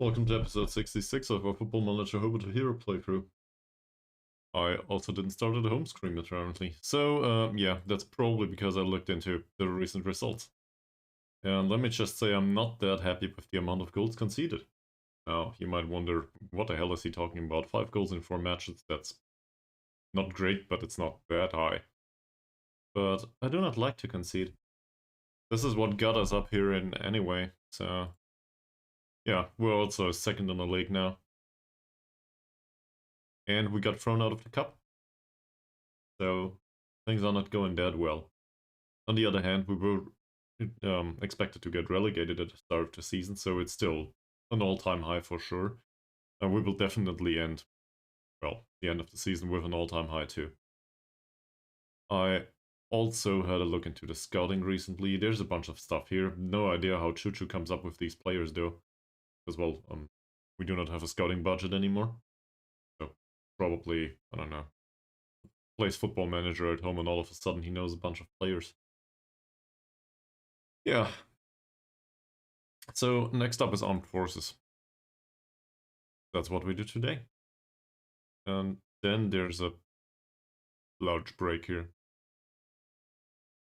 Welcome to episode 66 of our Football Manager Hobo To Hero playthrough. I also didn't start at the home screen apparently. So, yeah, that's probably because I looked into the recent results. And let me just say I'm not that happy with the amount of goals conceded. Now, you might wonder, what the hell is he talking about? 5 goals in 4 matches, that's not great, but it's not that high. But I do not like to concede. This is what got us up here in anyway, so... yeah, we're also second in the league now. And we got thrown out of the cup. So things are not going that well. On the other hand, we were expected to get relegated at the start of the season, so it's still an all-time high for sure. And we will definitely end, well, the end of the season with an all-time high too. I also had a look into the scouting recently. There's a bunch of stuff here. No idea how Choo Choo comes up with these players though. Because, well, we do not have a scouting budget anymore. So probably, I don't know, plays Football Manager at home and all of a sudden he knows a bunch of players. Yeah. So next up is Armed Forces. That's what we do today. And then there's a large break here.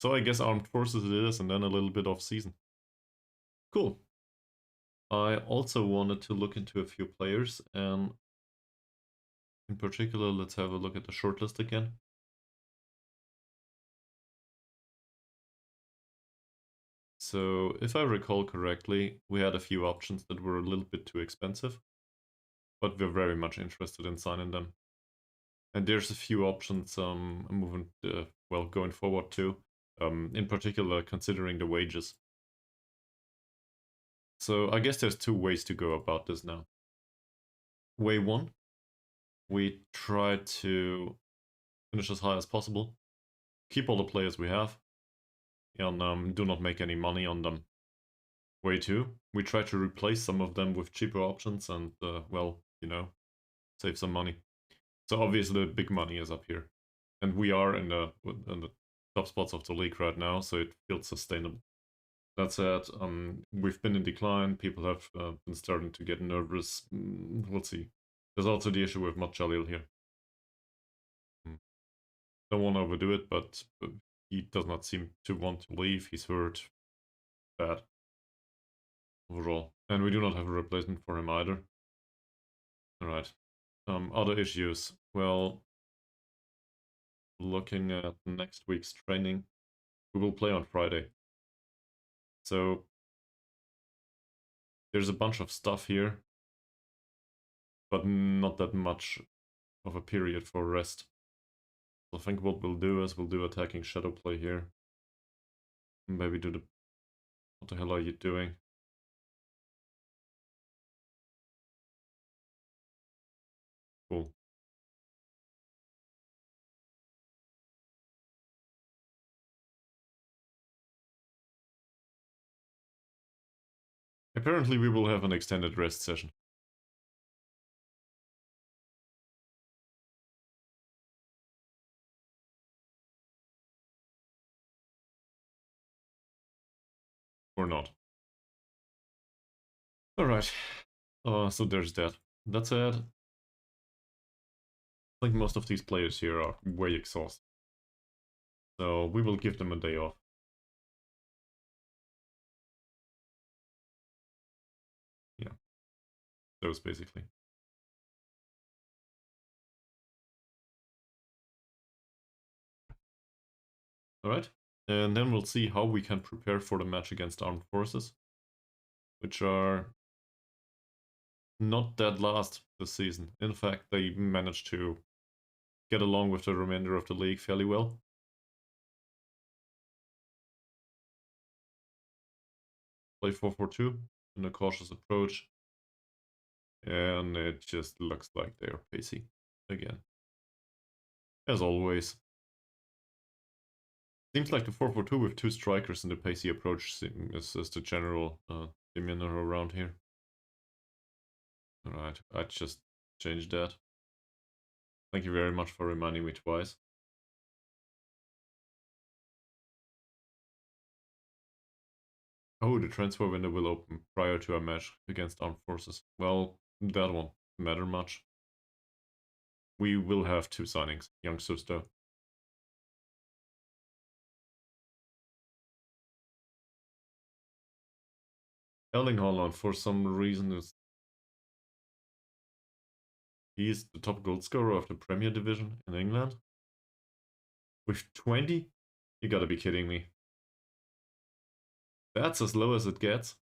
So I guess Armed Forces it is, and then a little bit off season. Cool. I also wanted to look into a few players, and in particular, let's have a look at the shortlist again. So if I recall correctly, we had a few options that were a little bit too expensive, but we're very much interested in signing them. And there's a few options moving, well, going forward too, in particular considering the wages. So I guess there's two ways to go about this now. Way one, we try to finish as high as possible, keep all the players we have, and do not make any money on them. Way two, we try to replace some of them with cheaper options and, well, you know, save some money. So obviously the big money is up here. And we are in the top spots of the league right now, so it feels sustainable. That said, we've been in decline, people have been starting to get nervous. We'll see. There's also the issue with Mohd Jalil here. Don't want to overdo it, but he does not seem to want to leave. He's hurt bad overall. And we do not have a replacement for him either. Alright. Other issues. Well, looking at next week's training, we will play on Friday. So there's a bunch of stuff here, but not that much of a period for rest. I think what we'll do is we'll do attacking shadow play here. Maybe do the... what the hell are you doing? Cool. Apparently we will have an extended rest session. Or not. Alright. So there's that. That said, I think most of these players here are way exhausted. So we will give them a day off. Yeah. Those basically. Alright. And then we'll see how we can prepare for the match against Armed Forces, which are not dead last this season. In fact, they managed to get along with the remainder of the league fairly well. Play 4-4-2 in a cautious approach. And it just looks like they are pacey again. As always. Seems like the 4-4-2 with two strikers and the pacey approach is the general demeanor around here. Alright, I just changed that. Thank you very much for reminding me twice. Oh, the transfer window will open prior to a match against armed forces. Well, that won't matter much. We will have 2 signings, youngsters though. Erling Haaland, for some reason, he's the top goal scorer of the Premier Division in England. With 20? You gotta be kidding me. That's as low as it gets.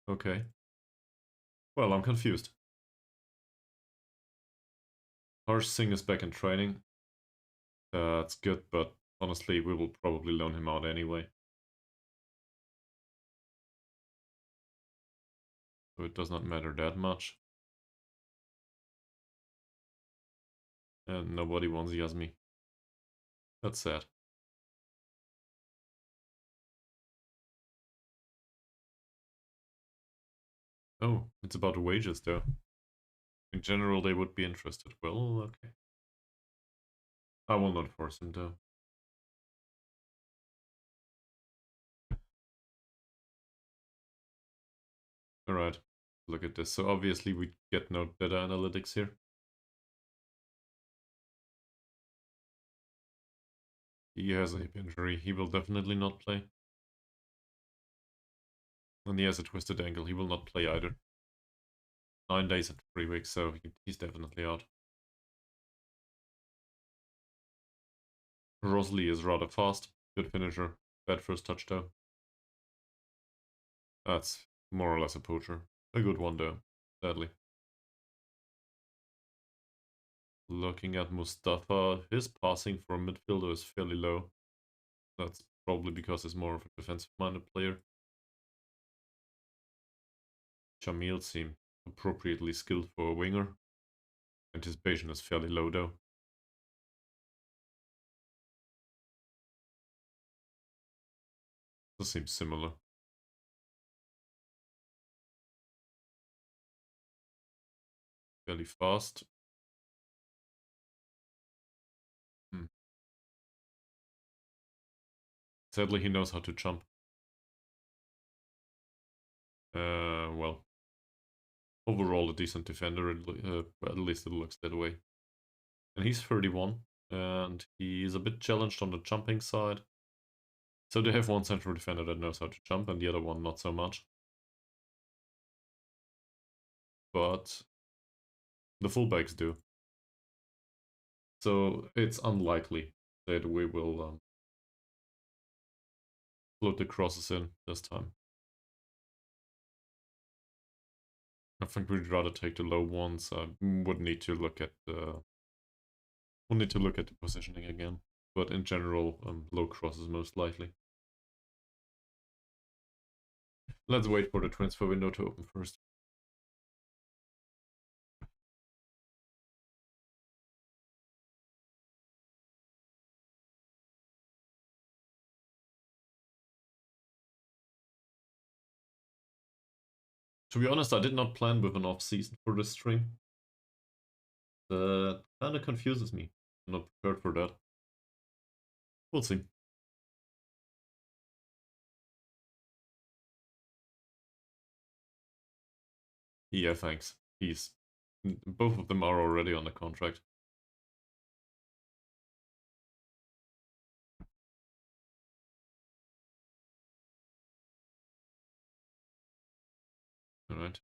Okay. Well, I'm confused. Harsh Singh is back in training. That's good, but honestly, we will probably loan him out anyway. So it does not matter that much. And nobody wants Yasmi. That's sad. Oh, it's about wages though. In general, they would be interested. Well, okay. I will not force him though. Alright, look at this. So obviously we get no data analytics here. He has a hip injury. He will definitely not play. And he has a twisted ankle. He will not play either. 9 days and 3 weeks, so he's definitely out. Rosli is rather fast. Good finisher. Bad first touchdown. That's more or less a poacher. A good one though, sadly. Looking at Mustafa, his passing for a midfielder is fairly low. That's probably because he's more of a defensive-minded player. Jamil seemed appropriately skilled for a winger. Anticipation is fairly low though. This seems similar. Fairly fast. Hmm. Sadly, he knows how to jump. Well, overall a decent defender, at least it looks that way. And he's 31, and he's a bit challenged on the jumping side. So they have one central defender that knows how to jump, and the other one not so much. But the fullbacks do. So it's unlikely that we will float the crosses in this time. I think we'd rather take the low ones. I would need to look at the positioning again. But in general, low crosses most likely. Let's wait for the transfer window to open first. To be honest, I did not plan with an off-season for this stream. That kind of confuses me. I'm not prepared for that. We'll see. Yeah, thanks. Both of them are already on the contract. Alright.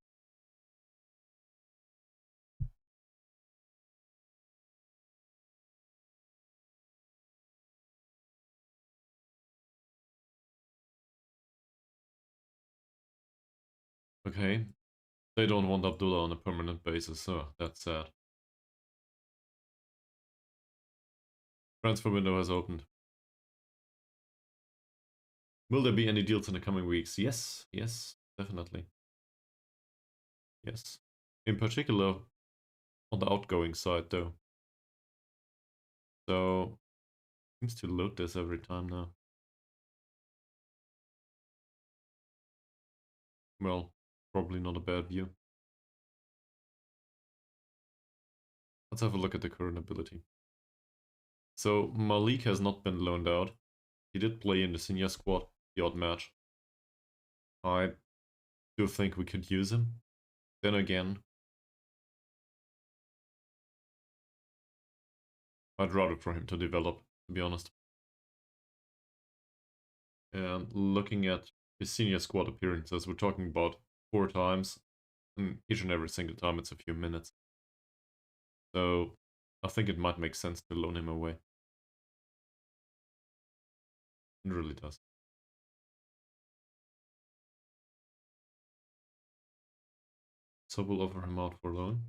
Okay. They don't want Abdullah on a permanent basis, so that's sad. Transfer window has opened. Will there be any deals in the coming weeks? Yes, yes, definitely. Yes. In particular, on the outgoing side, though. So, seems to load this every time now. Well, probably not a bad view. Let's have a look at the current ability. So Malik has not been loaned out. He did play in the senior squad, the odd match. I do think we could use him. Then again, I'd rather for him to develop, to be honest. And looking at his senior squad appearances, we're talking about 4 times, and each and every single time it's a few minutes. So I think it might make sense to loan him away. It really does. So we'll offer him out for loan.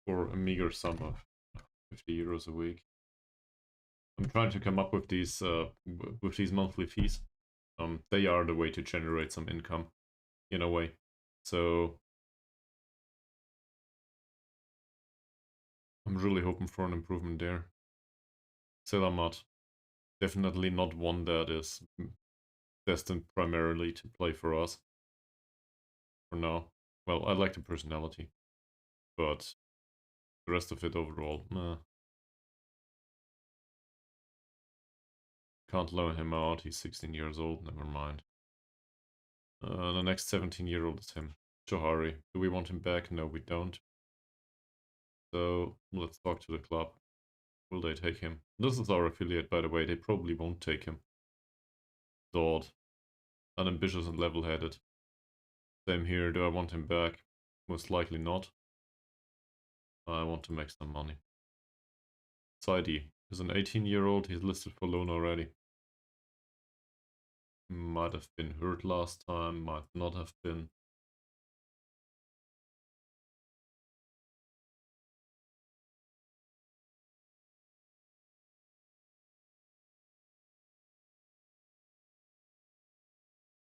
For a meager sum of 50 euros a week. I'm trying to come up with these monthly fees. They are the way to generate some income, in a way. So I'm really hoping for an improvement there. Khairil Amat, definitely not one that is destined primarily to play for us. For now. Well, I like the personality, but the rest of it overall, nah. Can't loan him out, he's 16 years old, never mind. The next 17-year-old is him. Johari. Do we want him back? No, we don't. So let's talk to the club. Will they take him? This is our affiliate, by the way. They probably won't take him. Odd. Unambitious and level-headed. Same here. Do I want him back? Most likely not. I want to make some money. Saidi is an 18-year-old. He's listed for loan already. Might have been hurt last time. Might not have been.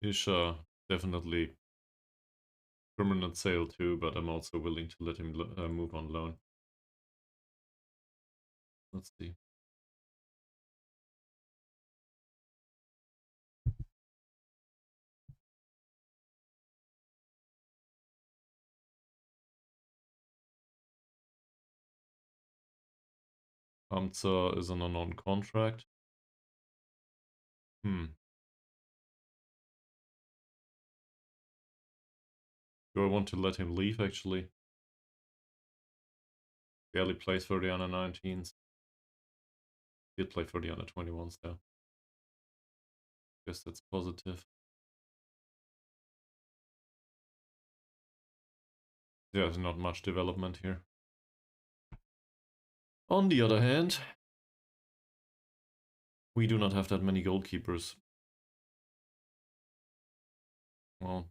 Isha, definitely permanent sale too, but I'm also willing to let him move on loan. Let's see. Hamza is on a non-contract. Do I want to let him leave, actually? Barely plays for the under 19s. Did play for the under 21s, though. Guess that's positive. There's not much development here. On the other hand, we do not have that many goalkeepers. Well,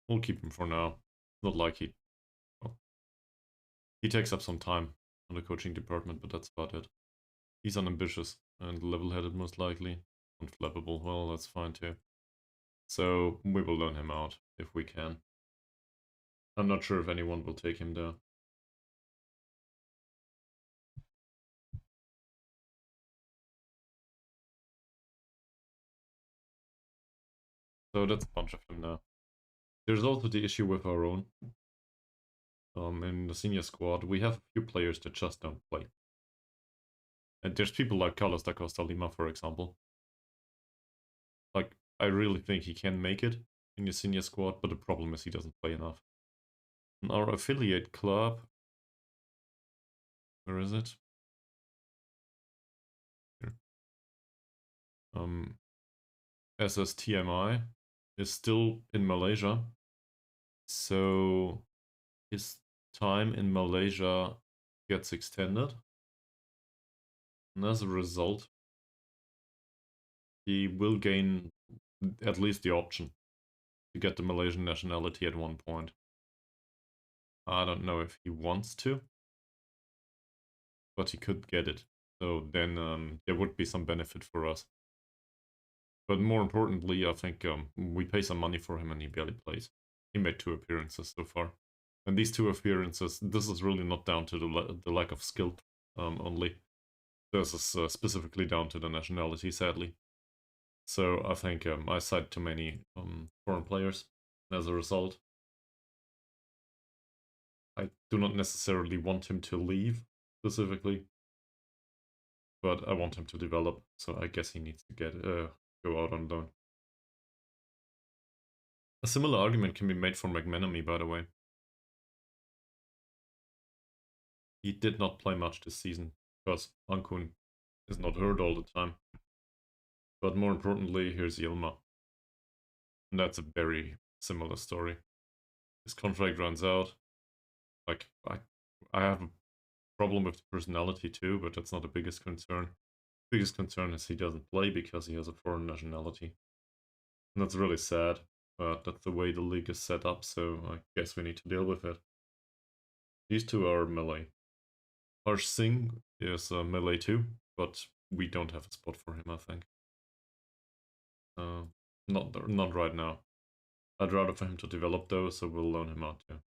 we'll keep him for now. Not like he... Well, he takes up some time on the coaching department, but that's about it. He's unambitious and level-headed most likely. Unflappable, well, that's fine too. So we will loan him out if we can. I'm not sure if anyone will take him though. So that's a bunch of them now. There's also the issue with our own. In the senior squad, we have a few players that just don't play. And there's people like Carlos da Costa Lima, for example. Like, I really think he can make it in your senior squad, but the problem is he doesn't play enough. And our affiliate club, where is it? Here. SSTMI is still in Malaysia. So his time in Malaysia gets extended. And as a result, he will gain at least the option to get the Malaysian nationality at one point. I don't know if he wants to, but he could get it. So then there would be some benefit for us. But more importantly, I think we pay some money for him and he barely plays. He made 2 appearances so far. And these 2 appearances, this is really not down to the lack of skill only. This is specifically down to the nationality, sadly. So I think I cite too many foreign players as a result. I do not necessarily want him to leave, specifically, but I want him to develop, so I guess he needs to go out on loan. A similar argument can be made for McManamy, by the way. He did not play much this season, because Ankun is not hurt all the time. But more importantly, here's Yilma. And that's a very similar story. His contract runs out. Like, I have a problem with the personality too, but that's not the biggest concern. The biggest concern is he doesn't play because he has a foreign nationality. And that's really sad, but that's the way the league is set up, so I guess we need to deal with it. These two are melee. Harsh Singh is melee too, but we don't have a spot for him, I think. Not right now. I'd rather for him to develop though, so we'll loan him out too.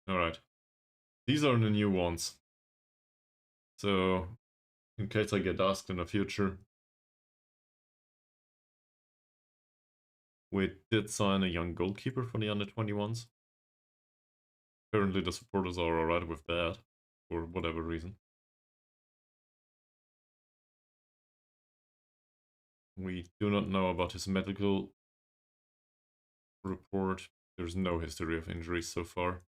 Alright. These are the new ones. So, in case I get asked in the future, we did sign a young goalkeeper for the under-21s. Apparently the supporters are alright with that, for whatever reason. We do not know about his medical report. There's no history of injuries so far.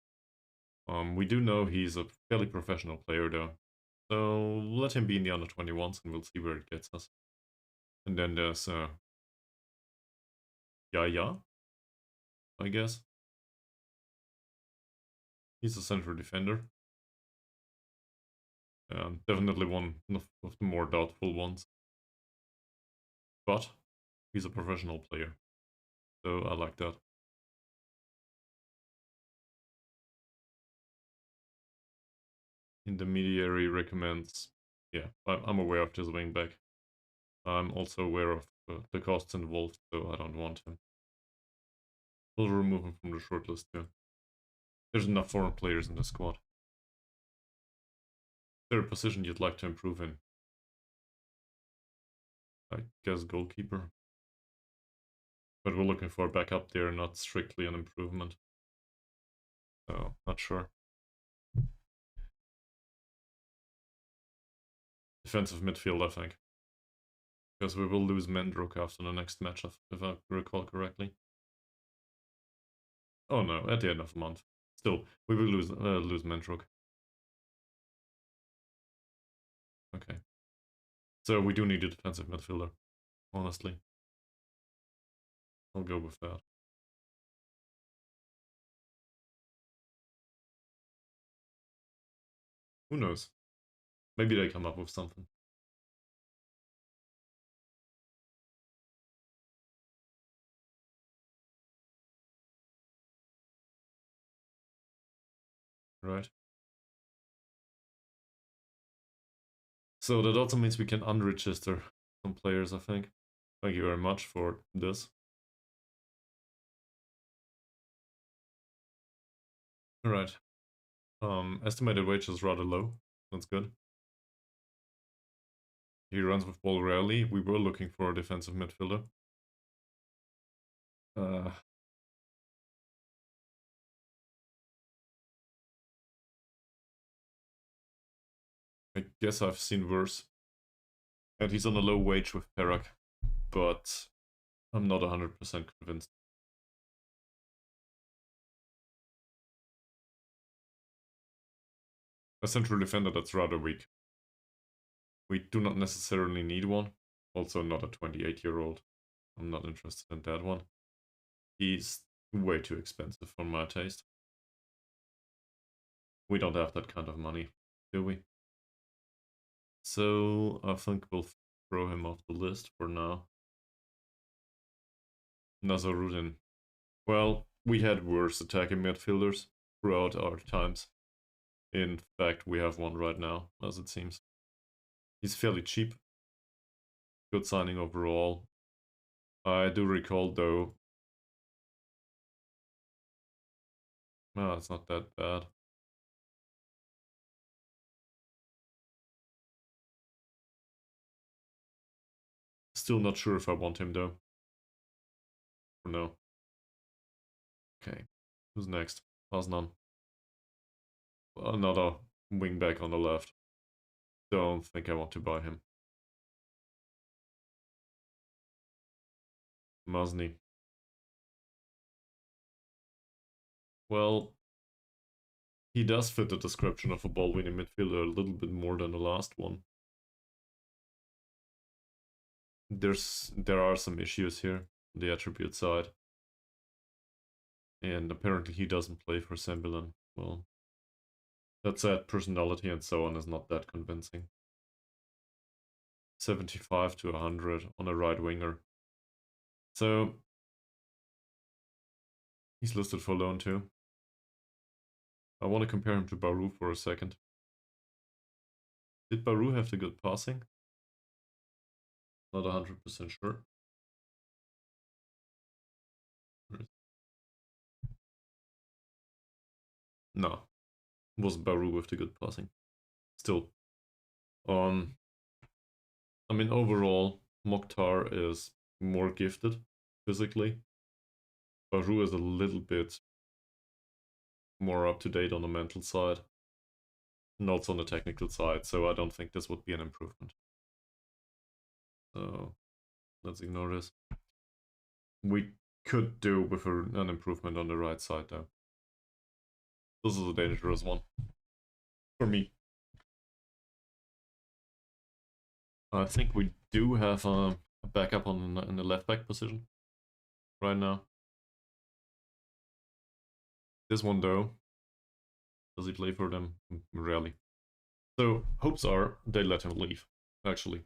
We do know he's a fairly professional player though. So let him be in the under-21s and we'll see where it gets us. And then there's Yaya, I guess. He's a central defender. Definitely one of the more doubtful ones. But he's a professional player. So I like that. Intermediary recommends. Yeah, I'm aware of this wingback. I'm also aware of the costs involved, so I don't want him. We'll remove him from the shortlist too. There's enough foreign players in the squad. Is there a position you'd like to improve in? I guess goalkeeper. But we're looking for a backup there, not strictly an improvement. So, not sure. Defensive midfield, I think. Because we will lose Mendrook after the next match, if I recall correctly. Oh no, at the end of the month. Still, we will lose Mendrook. Okay. So we do need a defensive midfielder, honestly. I'll go with that. Who knows? Maybe they come up with something. Right. So that also means we can unregister some players, I think. Thank you very much for this. Alright. Estimated wage is rather low. That's good. He runs with ball rarely. We were looking for a defensive midfielder. I guess I've seen worse. And he's on a low wage with Perak, but I'm not 100% convinced. A central defender that's rather weak. We do not necessarily need one. Also not a 28-year-old. I'm not interested in that one. He's way too expensive for my taste. We don't have that kind of money, do we? So I think we'll throw him off the list for now. Nazarudin. Well, we had worse attacking midfielders throughout our times. In fact, we have one right now, as it seems. He's fairly cheap. Good signing overall. I do recall, though... Well, it's not that bad. Still not sure if I want him though. For now. Okay. Who's next? Osnan. Another wingback on the left. Don't think I want to buy him. Masni. Well, he does fit the description of a ball-winning midfielder a little bit more than the last one. There are some issues here on the attribute side. And apparently he doesn't play for Sembilan. Well, that said, personality and so on is not that convincing. 75 to 100 on a right winger. So, he's listed for loan too. I want to compare him to Baru for a second. Did Baru have the good passing? Not 100% sure. No, was Baru with the good passing. Still. I mean, overall, Mokhtar is more gifted physically. Baru is a little bit more up to date on the mental side, not on the technical side, so I don't think this would be an improvement. So let's ignore this. We could do with an improvement on the right side though. This is a dangerous one for me. I think we do have a backup in the left back position right now. This one though, does he play for them? Rarely. So hopes are they let him leave, actually.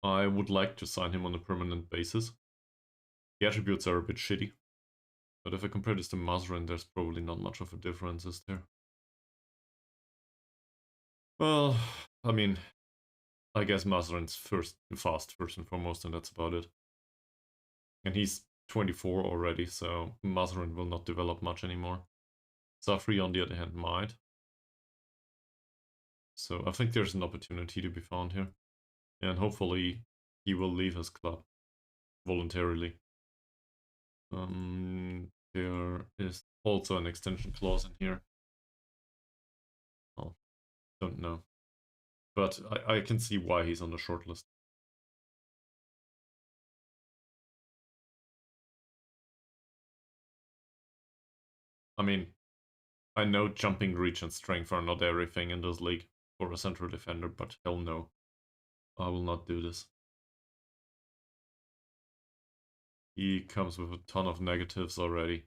I would like to sign him on a permanent basis. The attributes are a bit shitty. But if I compare this to Masrin, there's probably not much of a difference, is there? Well, I mean, I guess Masrin's fast first and foremost, and that's about it. And he's 24 already, so Masrin will not develop much anymore. Safri, on the other hand, might. So I think there's an opportunity to be found here. And hopefully he will leave his club voluntarily. There is also an extension clause in here. Oh, don't know. But I can see why he's on the shortlist. I mean, I know jumping reach and strength are not everything in this league for a central defender, but hell no. I will not do this. He comes with a ton of negatives already,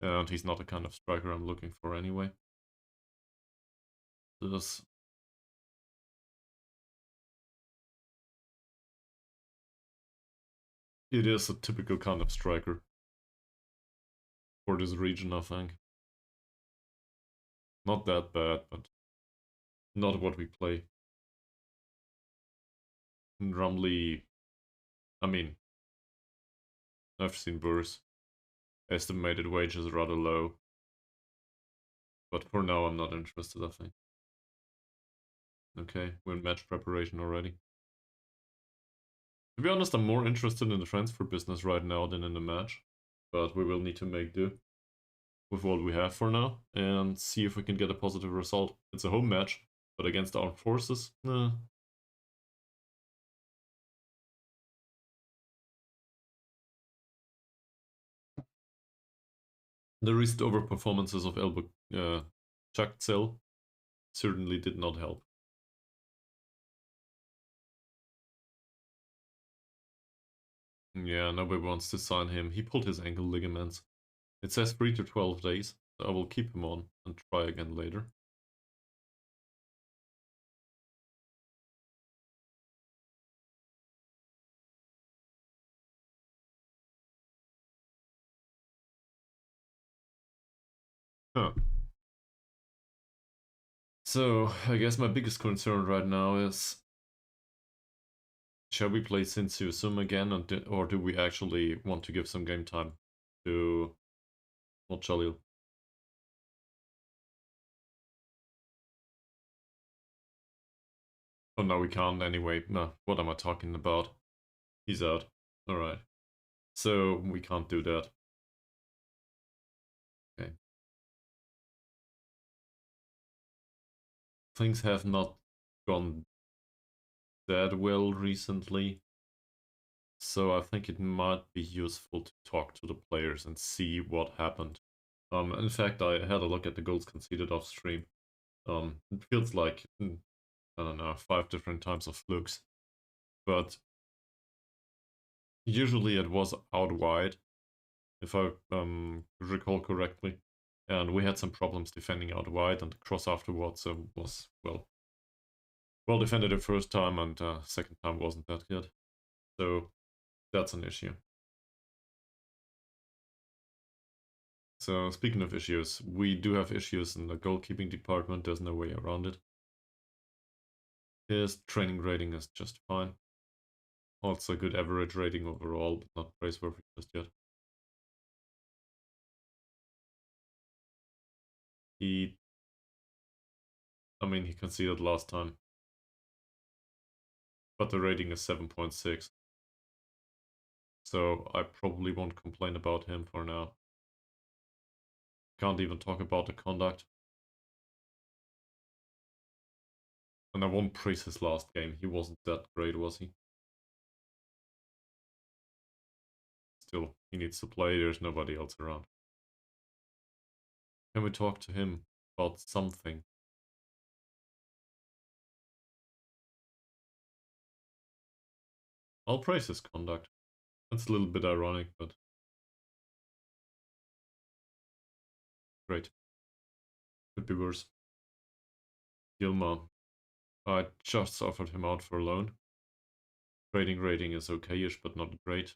and he's not the kind of striker I'm looking for anyway. This it is a typical kind of striker for this region, I think. Not that bad, but not what we play. And Rumley, I mean, I've seen worse. Estimated wages are rather low. But for now, I'm not interested, I think. Okay, we're in match preparation already. To be honest, I'm more interested in the transfer business right now than in the match. But we will need to make do with what we have for now and see if we can get a positive result. It's a home match, but against armed forces, nah. The recent overperformances of Elbo Chaktsel certainly did not help. Yeah, nobody wants to sign him. He pulled his ankle ligaments. It says 3 to 12 days, so I will keep him on and try again later. Huh. So, I guess my biggest concern right now is, shall we play Sinsu Sum again, or do we actually want to give some game time to Mohd? Oh no, we can't anyway. No, what am I talking about? He's out. Alright. So we can't do that. Okay. Things have not gone that well recently. So I think it might be useful to talk to the players and see what happened. In fact, I had a look at the goals conceded off stream. It feels like, I don't know, 5 different types of flukes. But usually it was out wide, if I recall correctly. And we had some problems defending out wide, and the cross afterwards was, well defended the first time, and second time wasn't that good. So that's an issue. So speaking of issues, we do have issues in the goalkeeping department. There's no way around it. His training rating is just fine. Also good average rating overall, but not praiseworthy just yet. He conceded last time, but the rating is 7.6. So I probably won't complain about him for now. Can't even talk about the conduct. And I won't praise his last game. He wasn't that great, was he? Still, he needs to play. There's nobody else around. Can we talk to him about something? I'll praise his conduct. That's a little bit ironic, but great. Could be worse. Gilmar. I just offered him out for a loan. Trading rating is okay-ish, but not great.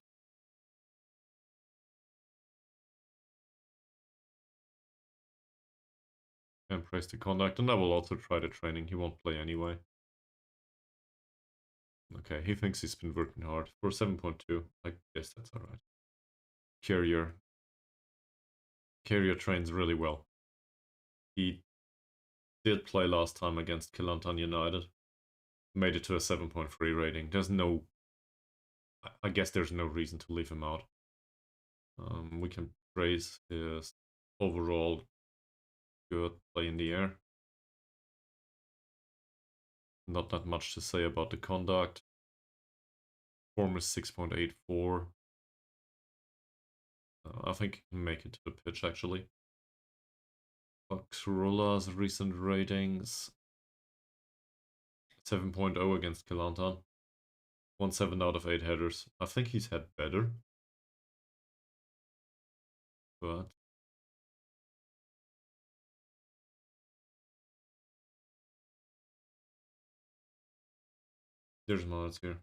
And praise the conduct, and I will also try the training. He won't play anyway. Okay, he thinks he's been working hard. For 7.2, I guess that's alright. Carrier trains really well. He did play last time against Kelantan United. Made it to a 7.3 rating. I guess there's no reason to leave him out. We can praise his overall good play in the air. Not that much to say about the conduct. Form is 6.84. I think he can make it to the pitch actually. Foxrola's recent ratings 7.0 against Kelantan. 1/7 out of 8 headers. I think he's had better. But there's Mahas here.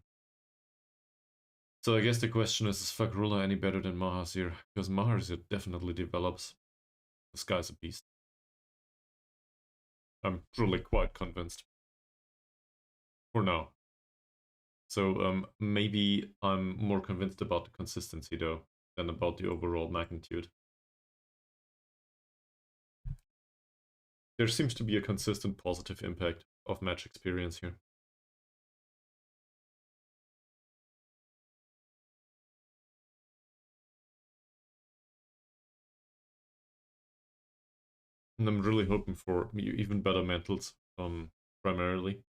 So I guess the question is Fakrullah any better than Mahasir? Because Mahasir definitely develops. This guy's a beast. I'm truly quite convinced. For now. So maybe I'm more convinced about the consistency though, than about the overall magnitude. There seems to be a consistent positive impact of match experience here. And I'm really hoping for even better mentals, primarily.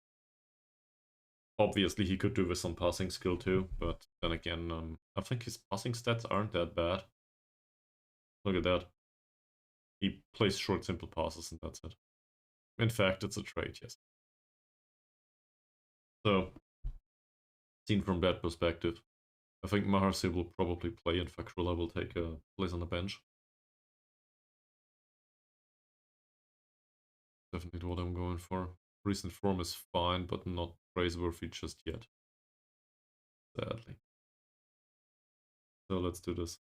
Obviously, he could do with some passing skill too, but then again, I think his passing stats aren't that bad. Look at that. He plays short, simple passes, and that's it. In fact, it's a trade, yes. So, seen from that perspective, I think Maharsi will probably play and Fakrullah will take a place on the bench. Definitely what I'm going for. Recent form is fine, but not praiseworthy just yet. Sadly. So let's do this.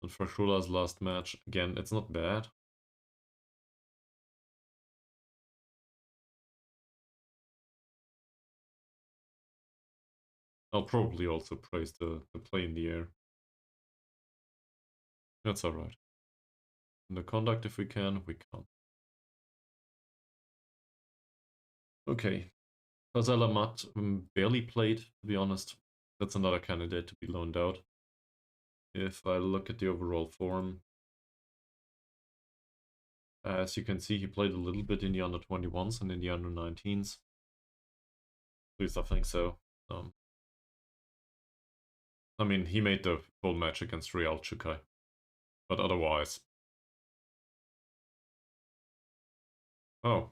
And Fakrulah's last match, again, it's not bad. I'll probably also praise the play in the air. That's alright. And the conduct, if we can, we can't. Okay. Khairil Amat barely played, to be honest. That's another candidate to be loaned out. If I look at the overall form, as you can see, he played a little bit in the under-21s and in the under-19s. At least I think so. I mean, he made the full match against Real Chukai. But otherwise... Oh,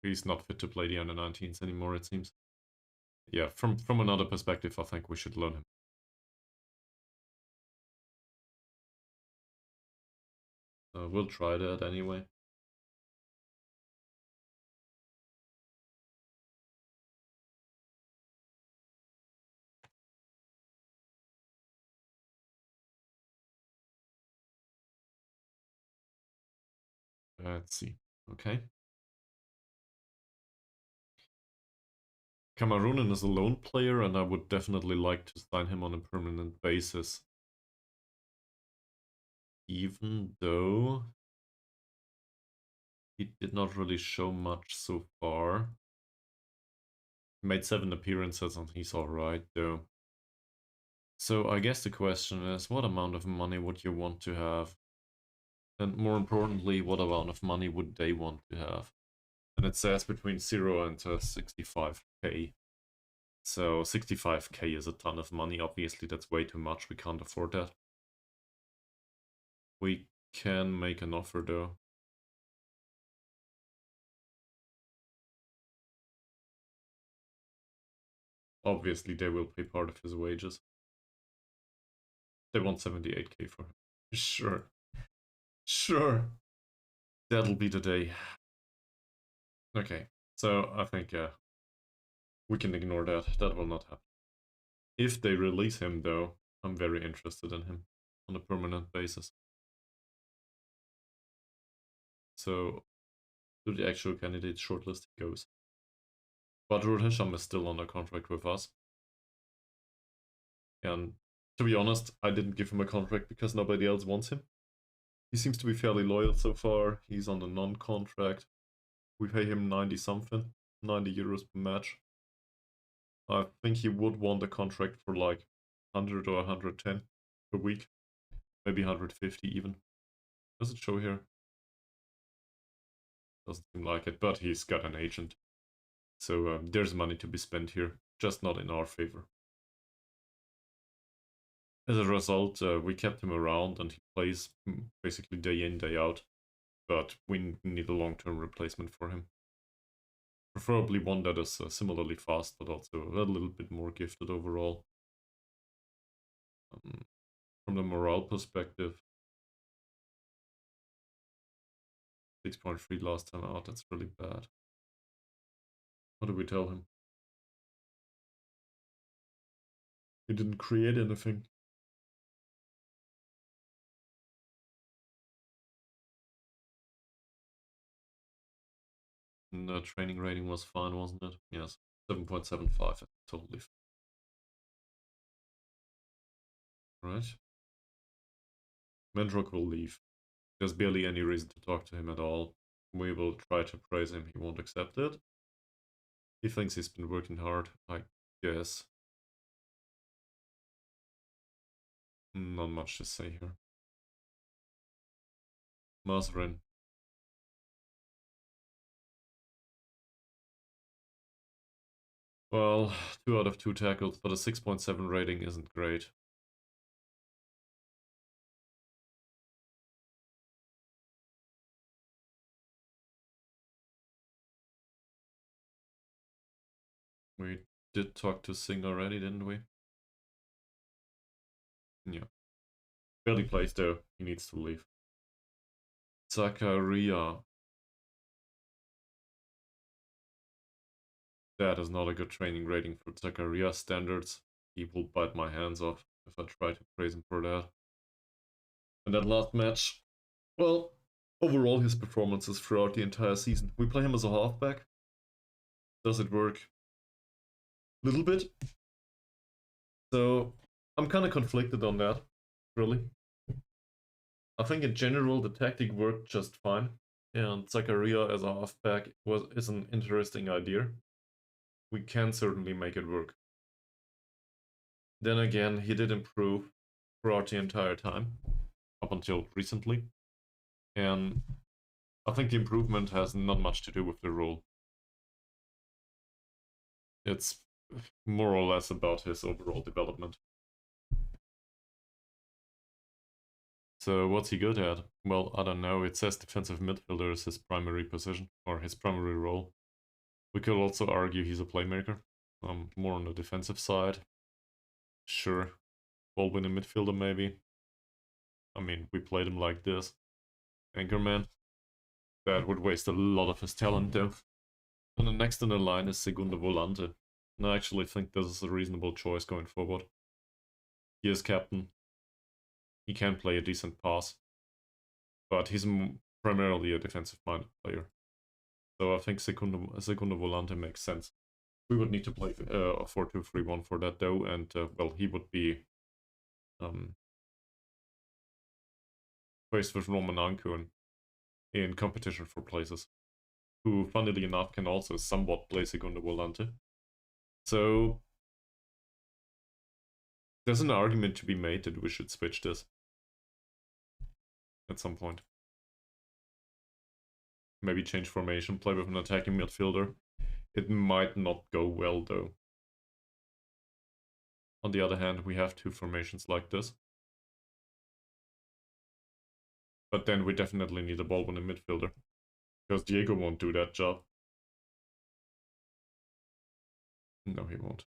he's not fit to play the under-19s anymore, it seems. Yeah, from another perspective, I think we should loan him. We'll try that anyway. Let's see. Okay. Cameroonian is a loan player, and I would definitely like to sign him on a permanent basis. Even though he did not really show much so far. He made 7 appearances and he's alright though. So I guess the question is, what amount of money would you want to have? And more importantly, what amount of money would they want to have? And it says between 0 and 65k. So 65k is a ton of money. Obviously, that's way too much. We can't afford that. We can make an offer though. Obviously, they will pay part of his wages. They want 78k for him. Sure. Sure. That'll be the day. Okay, so I think we can ignore that. That will not happen. If they release him, though, I'm very interested in him on a permanent basis. So, to the actual candidate shortlist he goes. Badrul Hisham is still under contract with us. And to be honest, I didn't give him a contract because nobody else wants him. He seems to be fairly loyal so far. He's on a non-contract. We pay him 90 something, 90 euros per match. I think he would want a contract for like 100 or 110 per week. Maybe 150 even. Does it show here? Doesn't seem like it, but he's got an agent. So there's money to be spent here, just not in our favor. As a result, we kept him around and he plays basically day in, day out. But we need a long-term replacement for him. Preferably one that is similarly fast, but also a little bit more gifted overall. From the morale perspective, 6.3 last time out, that's really bad. What do we tell him? He didn't create anything. And the training rating was fine, wasn't it? Yes, 7.75, totally fine. Right. Mendrock will leave. There's barely any reason to talk to him at all. We will try to praise him, he won't accept it. He thinks he's been working hard, I guess. Not much to say here. Masrin. Well, 2 out of 2 tackles, but a 6.7 rating isn't great. We did talk to Singh already, didn't we? Yeah. Barely plays though, he needs to leave. Zakaria. That is not a good training rating for Zakaria standards. He will bite my hands off if I try to praise him for that. And that last match, well, overall his performances throughout the entire season. We play him as a halfback. Does it work? A little bit. So I'm kind of conflicted on that, really. I think in general the tactic worked just fine. And Zakaria as a halfback is an interesting idea. we can certainly make it work. Then again, he did improve throughout the entire time, up until recently. And I think the improvement has not much to do with the role. It's more or less about his overall development. So what's he good at? Well, I don't know. It says defensive midfielder is his primary position, or his primary role. We could also argue he's a playmaker, more on the defensive side. Sure, ball-winning midfielder maybe. I mean, we played him like this. Anchorman. That would waste a lot of his talent though. And the next in the line is Segundo Volante. And I actually think this is a reasonable choice going forward. He is captain. He can play a decent pass. But he's primarily a defensive-minded player. So I think Segundo Volante makes sense. We would need to play a 4-2-3-1 for that though, and well, he would be faced with Roman Ankun in competition for places, who, funnily enough, can also somewhat play Segundo Volante. So there's an argument to be made that we should switch this at some point. Maybe change formation, play with an attacking midfielder. It might not go well though. On the other hand, we have two formations like this. But then we definitely need a ball-winning midfielder. Because Diego won't do that job. No, he won't.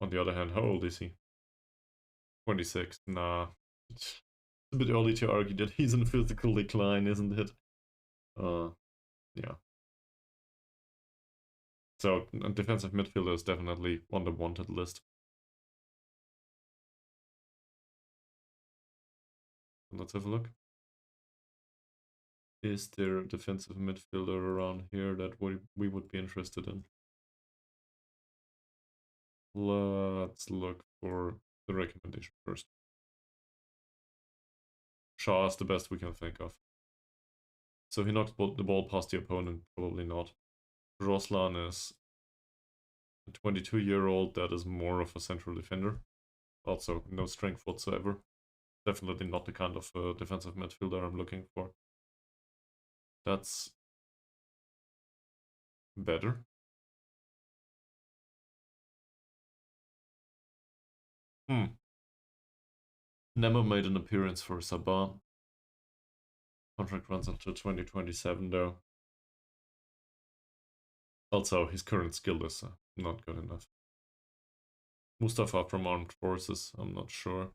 On the other hand, how old is he? 26. Nah. It's a bit early to argue that he's in physical decline, isn't it? Yeah. So, a defensive midfielder is definitely on the wanted list. Let's have a look. Is there a defensive midfielder around here that we would be interested in? Let's look for the recommendation first. Shaw is the best we can think of. So he knocked the ball past the opponent, probably not. Roslan is a 22-year-old that is more of a central defender. Also, no strength whatsoever. Definitely not the kind of defensive midfielder I'm looking for. That's better. Never made an appearance for Sabah. Contract runs until 2027 though. Also, his current skill is not good enough. Mustafa from Armed Forces, I'm not sure.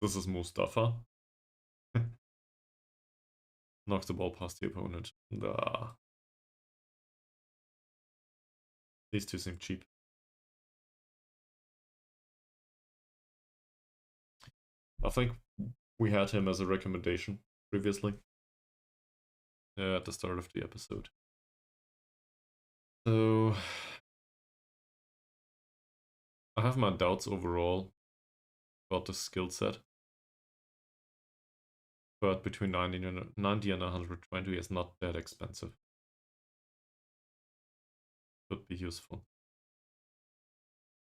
This is Mustafa. Knocks the ball past the opponent. These two seem cheap. I think we had him as a recommendation previously. At the start of the episode. So I have my doubts overall about the skill set. But between 90 and 120 is not that expensive. Could be useful.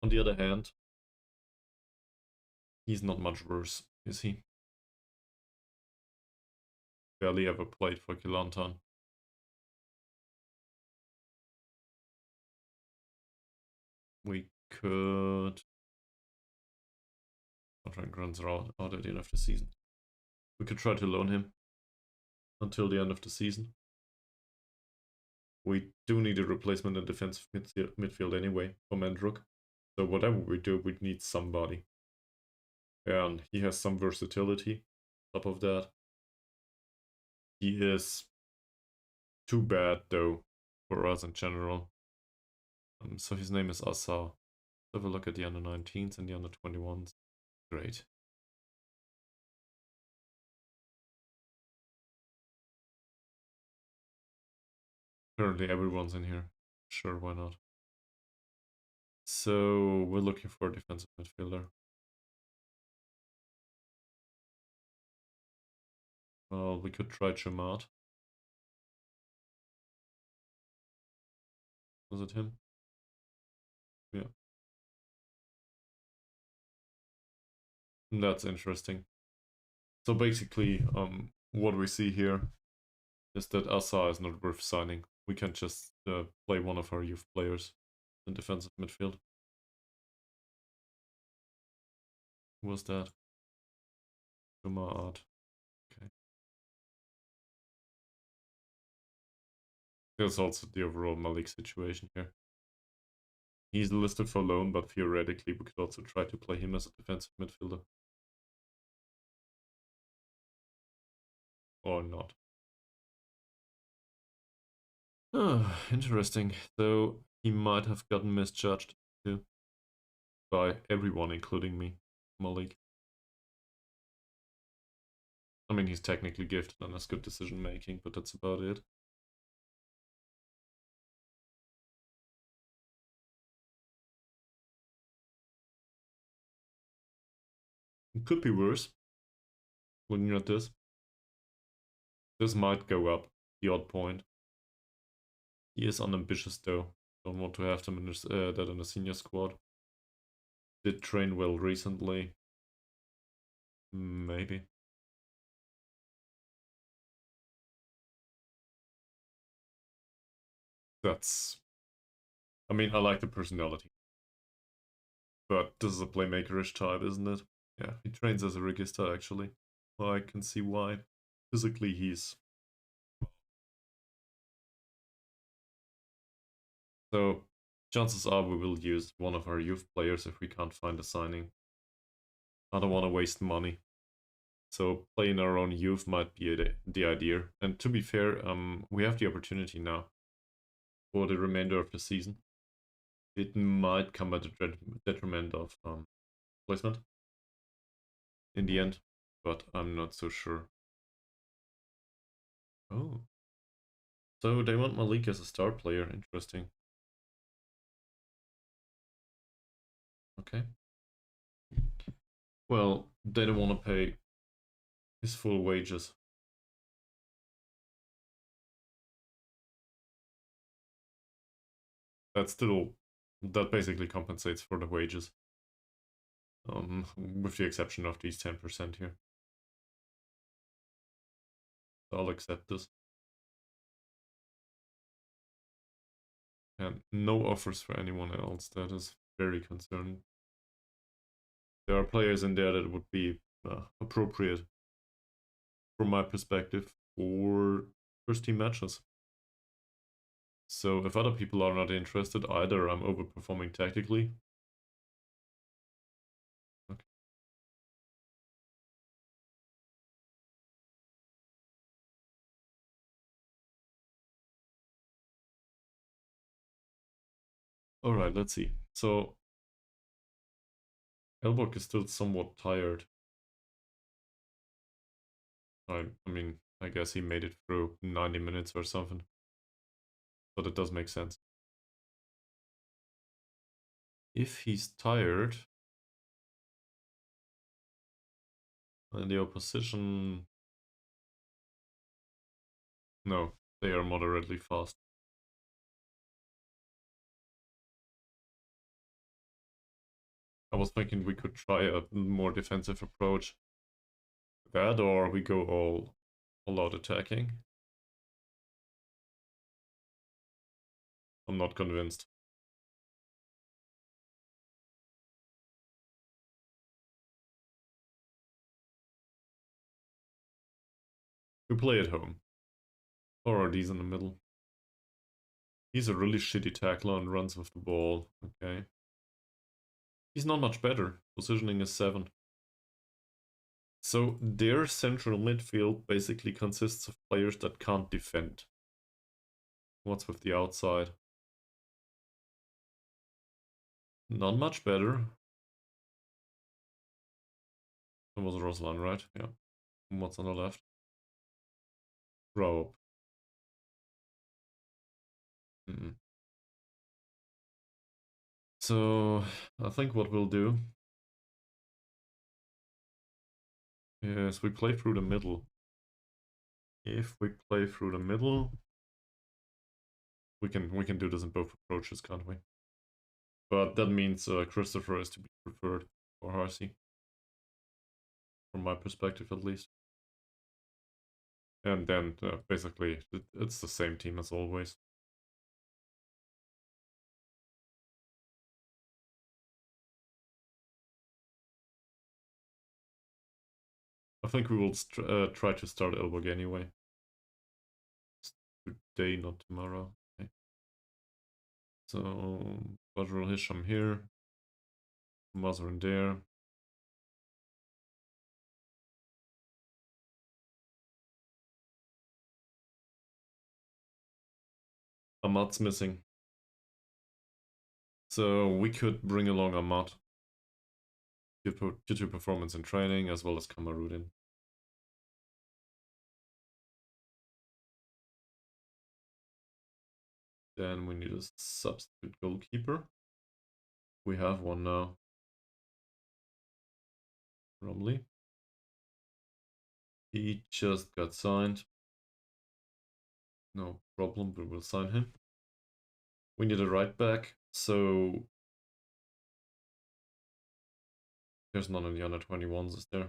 On the other hand, he's not much worse, is he? Barely ever played for Kelantan. We could... Contract runs are out at the end of the season. We could try to loan him until the end of the season. We do need a replacement in defensive midfield anyway for Mendruk. So whatever we do, we need somebody. And he has some versatility. On top of that, he is too bad though for us in general. So his name is Asa. Have a look at the under 19s and the under 21s. Great. Currently everyone's in here. Sure, why not? So we're looking for a defensive midfielder. Well, we could try Chamat. Was it him? Yeah. That's interesting. So basically, what we see here is that Asa is not worth signing. We can just play one of our youth players in defensive midfield. Who was that? Juma Art. Okay. There's also the overall Malik situation here. He's listed for loan, but theoretically we could also try to play him as a defensive midfielder. Or not. Interesting. So he might have gotten misjudged too. By everyone, including me, Malik. I mean, he's technically gifted and has good decision making, but that's about it. It could be worse. Looking at this. This might go up, the odd point. He is unambitious though. Don't want to have them in that in a senior squad. Did train well recently. Maybe. That's... I mean, I like the personality. But this is a playmaker-ish type, isn't it? Yeah, he trains as a register actually. Well, I can see why. Physically, he's... So, chances are we will use one of our youth players if we can't find a signing. I don't want to waste money. So playing our own youth might be the idea. And to be fair, we have the opportunity now for the remainder of the season. It might come at the detriment of placement in the end, but I'm not so sure. Oh. So they want Malik as a star player. Interesting. Okay. Well, they don't want to pay his full wages. That basically compensates for the wages. With the exception of these 10% here. I'll accept this. And no offers for anyone else. That is very concerning. There are players in there that would be appropriate from my perspective for first team matches. So if other people are not interested, either I'm overperforming tactically. Okay. Alright, let's see. So Elbok is still somewhat tired. I mean, I guess he made it through 90 minutes or something. But it does make sense. If he's tired, and the opposition... No, they are moderately fast. I was thinking we could try a more defensive approach. That, or we go all out attacking. I'm not convinced. We play at home. Or are these in the middle? He's a really shitty tackler and runs with the ball. Okay. He's not much better. Positioning is 7. So their central midfield basically consists of players that can't defend. What's with the outside? Not much better. That was Roslan, right? Yeah. And what's on the left? Rob. So I think what we'll do is we play through the middle. If we play through the middle, We can do this in both approaches, can't we? But that means Christopher is to be preferred for Harsey, from my perspective at least. And then basically it's the same team as always. I think we will try to start Elbog anyway. Today, not tomorrow. Okay. So, Badrul Hisham here. Masrin there. Amat's missing. So we could bring along Amat due to performance in training as well as Kamarudin. Then we need a substitute goalkeeper. We have one now. Romley. He just got signed. No problem, we will sign him. We need a right back, so there's none in the under 21s, is there?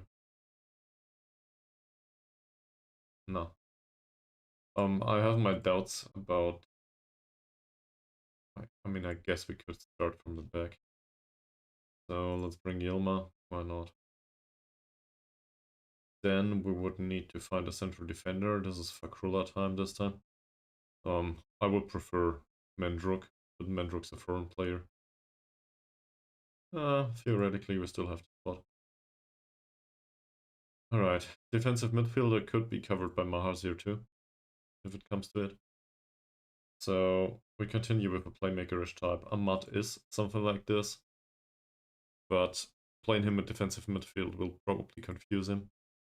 No. I have my doubts about. I mean, I guess we could start from the back. So let's bring Yilma. Why not? Then we would need to find a central defender. This is Fakrula time this time. I would prefer Mendruk, but Mendruk's a foreign player. Theoretically, we still have to spot. Alright, defensive midfielder could be covered by Mahars here too, if it comes to it. So we continue with a playmaker-ish type. Amat is something like this, but playing him at defensive midfield will probably confuse him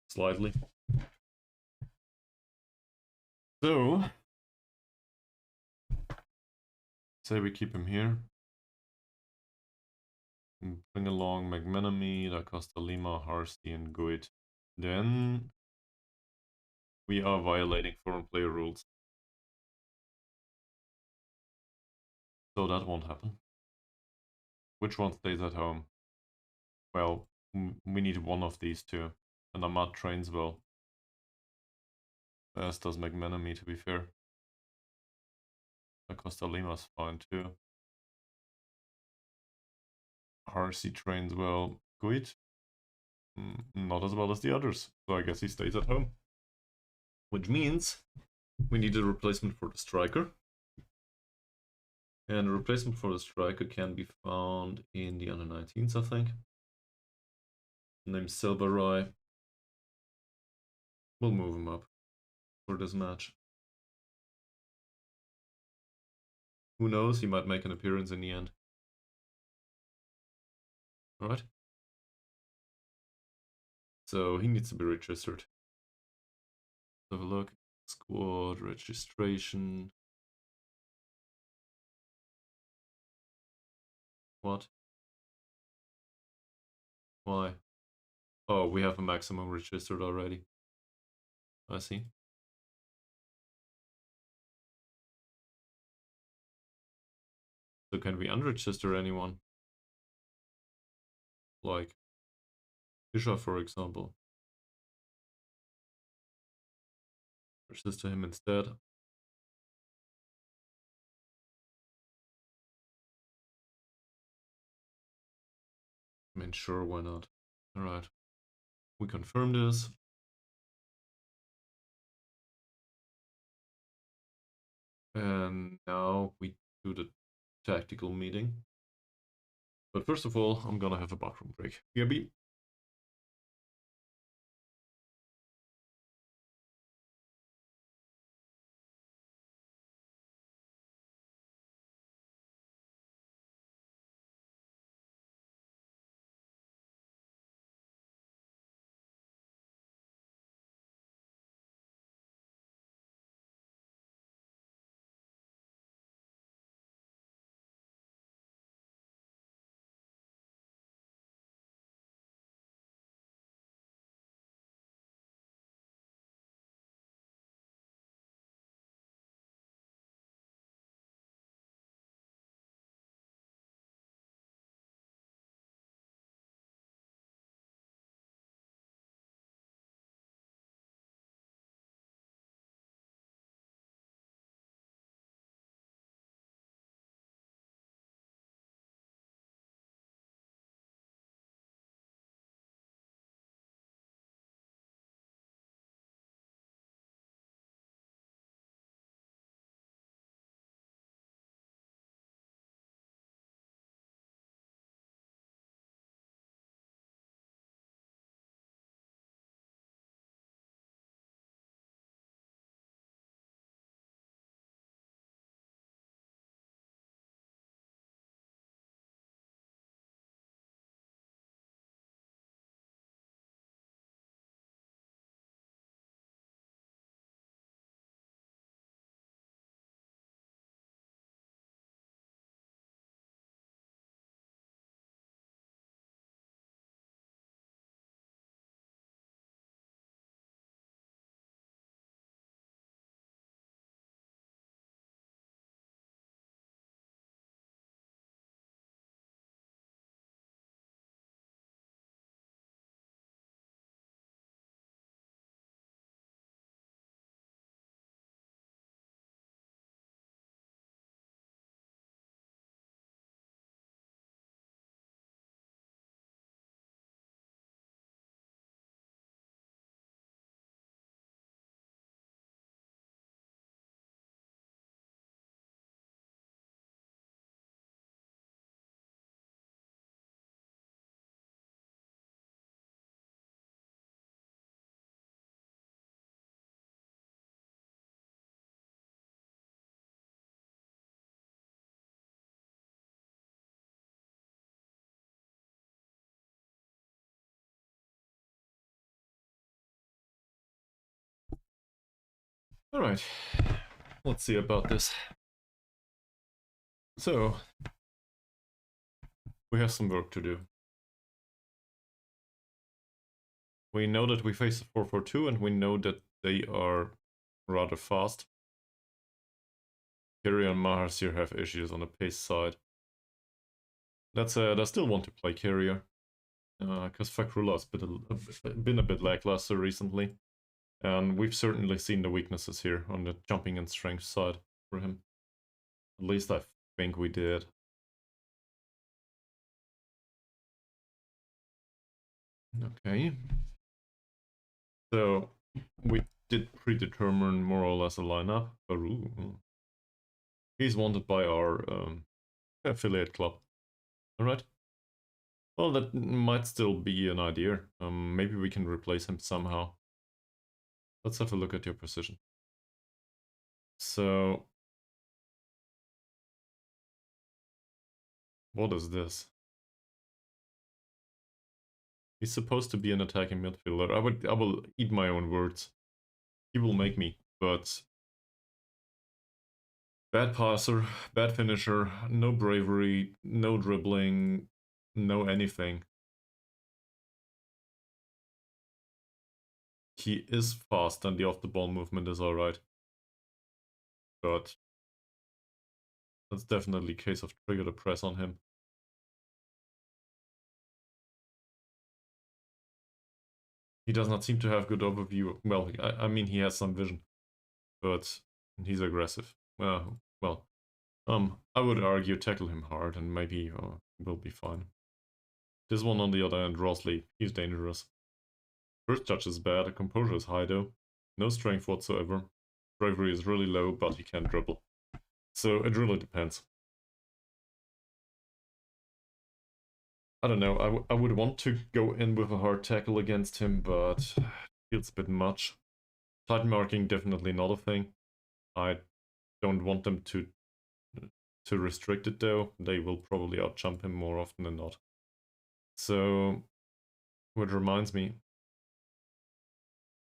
slightly. So, say we keep him here. Bring along McManamy, Da Costa Lima, Harsey, and Guid. Then we are violating foreign player rules. So that won't happen. Which one stays at home? Well, we need one of these two. And Amat trains well. As does McManamy, to be fair. Da Costa Lima's fine too. Harsey trains well. Guid? Not as well as the others. So I guess he stays at home. Which means we need a replacement for the striker. And a replacement for the striker can be found in the under-19s, I think. Named Silverai. We'll move him up for this match. Who knows, he might make an appearance in the end. Alright. So he needs to be registered. Let's have a look. Squad registration. What? Why? Oh, we have a maximum registered already. I see. So can we unregister anyone? Like Fischer, for example. Register him instead. I mean, sure, why not? Alright. We confirm this. And now we do the tactical meeting. But first of all, I'm gonna have a bathroom break. BRB. Alright, let's see about this. So, we have some work to do. We know that we face a 4-4-2 and we know that they are rather fast. Carrier and Mahasir have issues on the pace side. That said, I still want to play Carrier, because Fakrullah has been a bit lackluster recently. And we've certainly seen the weaknesses here on the jumping and strength side for him. At least I think we did. Okay. So, we did predetermine more or less a lineup. Baru. He's wanted by our affiliate club. Alright. Well, that might still be an idea. Maybe we can replace him somehow. Let's have a look at your position. So, what is this? He's supposed to be an attacking midfielder. I will eat my own words. He will make me, but bad passer, bad finisher, no bravery, no dribbling, no anything. He is fast and the off-the-ball movement is alright. But that's definitely a case of trigger the press on him. He does not seem to have good overview. Well, I mean, he has some vision, but he's aggressive. Well, I would argue tackle him hard and maybe we'll be fine. This one on the other hand, Rosli, he's dangerous. First touch is bad, composure is high though. No strength whatsoever. Bravery is really low, but he can dribble. So it really depends. I don't know, I would want to go in with a hard tackle against him, but it feels a bit much. Tight marking, definitely not a thing. I don't want them to restrict it though. They will probably outjump him more often than not. So, which reminds me,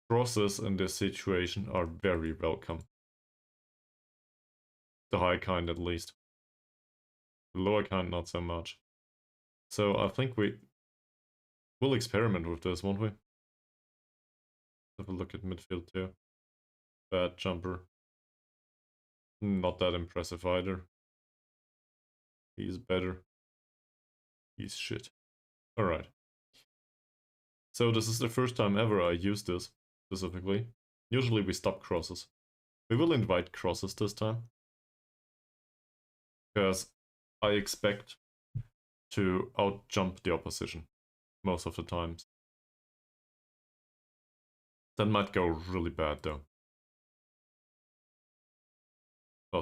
crosses in this situation are very welcome. The high kind at least. The lower kind not so much. So I think we'll experiment with this, won't we? Have a look at midfield too. Bad jumper. Not that impressive either. He's better. He's shit. Alright. So this is the first time ever I use this, specifically. Usually we stop crosses. We will invite crosses this time. Because I expect to outjump the opposition most of the times. That might go really bad though.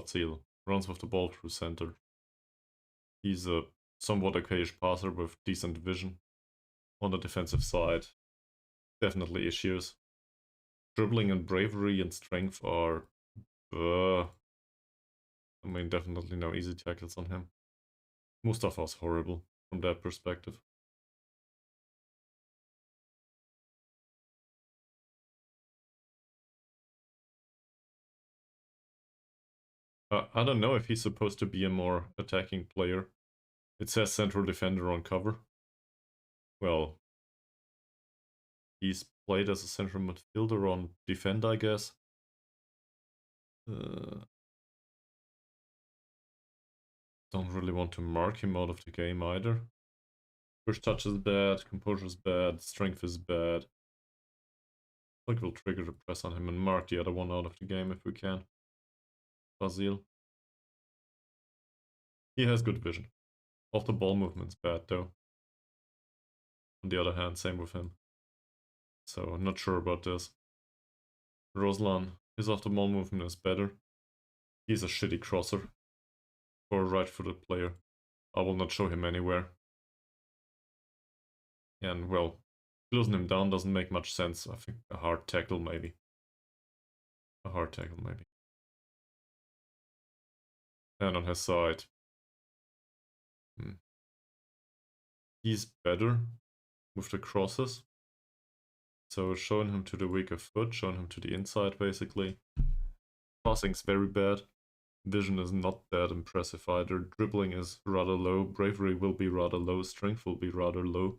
Seal runs with the ball through center. He's a somewhat okayish passer with decent vision. On the defensive side, definitely issues. Dribbling and bravery and strength are... I mean, definitely no easy tackles on him. Mustafa's horrible from that perspective. I don't know if he's supposed to be a more attacking player. It says central defender on cover. Well, he's played as a central midfielder on defend, I guess. Don't really want to mark him out of the game either. First touch is bad, composure is bad, strength is bad. I think we'll trigger the press on him and mark the other one out of the game if we can. Fazil. He has good vision. Off the ball movement's bad though. On the other hand, same with him. So I'm not sure about this. Roslan, his off the ball movement is better. He's a shitty crosser for a right-footed player. I will not show him anywhere. And well, closing him down doesn't make much sense. I think a hard tackle maybe. A hard tackle maybe. And on his side, he's better with the crosses. So showing him to the weaker foot, showing him to the inside basically. Passing's very bad. Vision is not that impressive either. Dribbling is rather low. Bravery will be rather low. Strength will be rather low.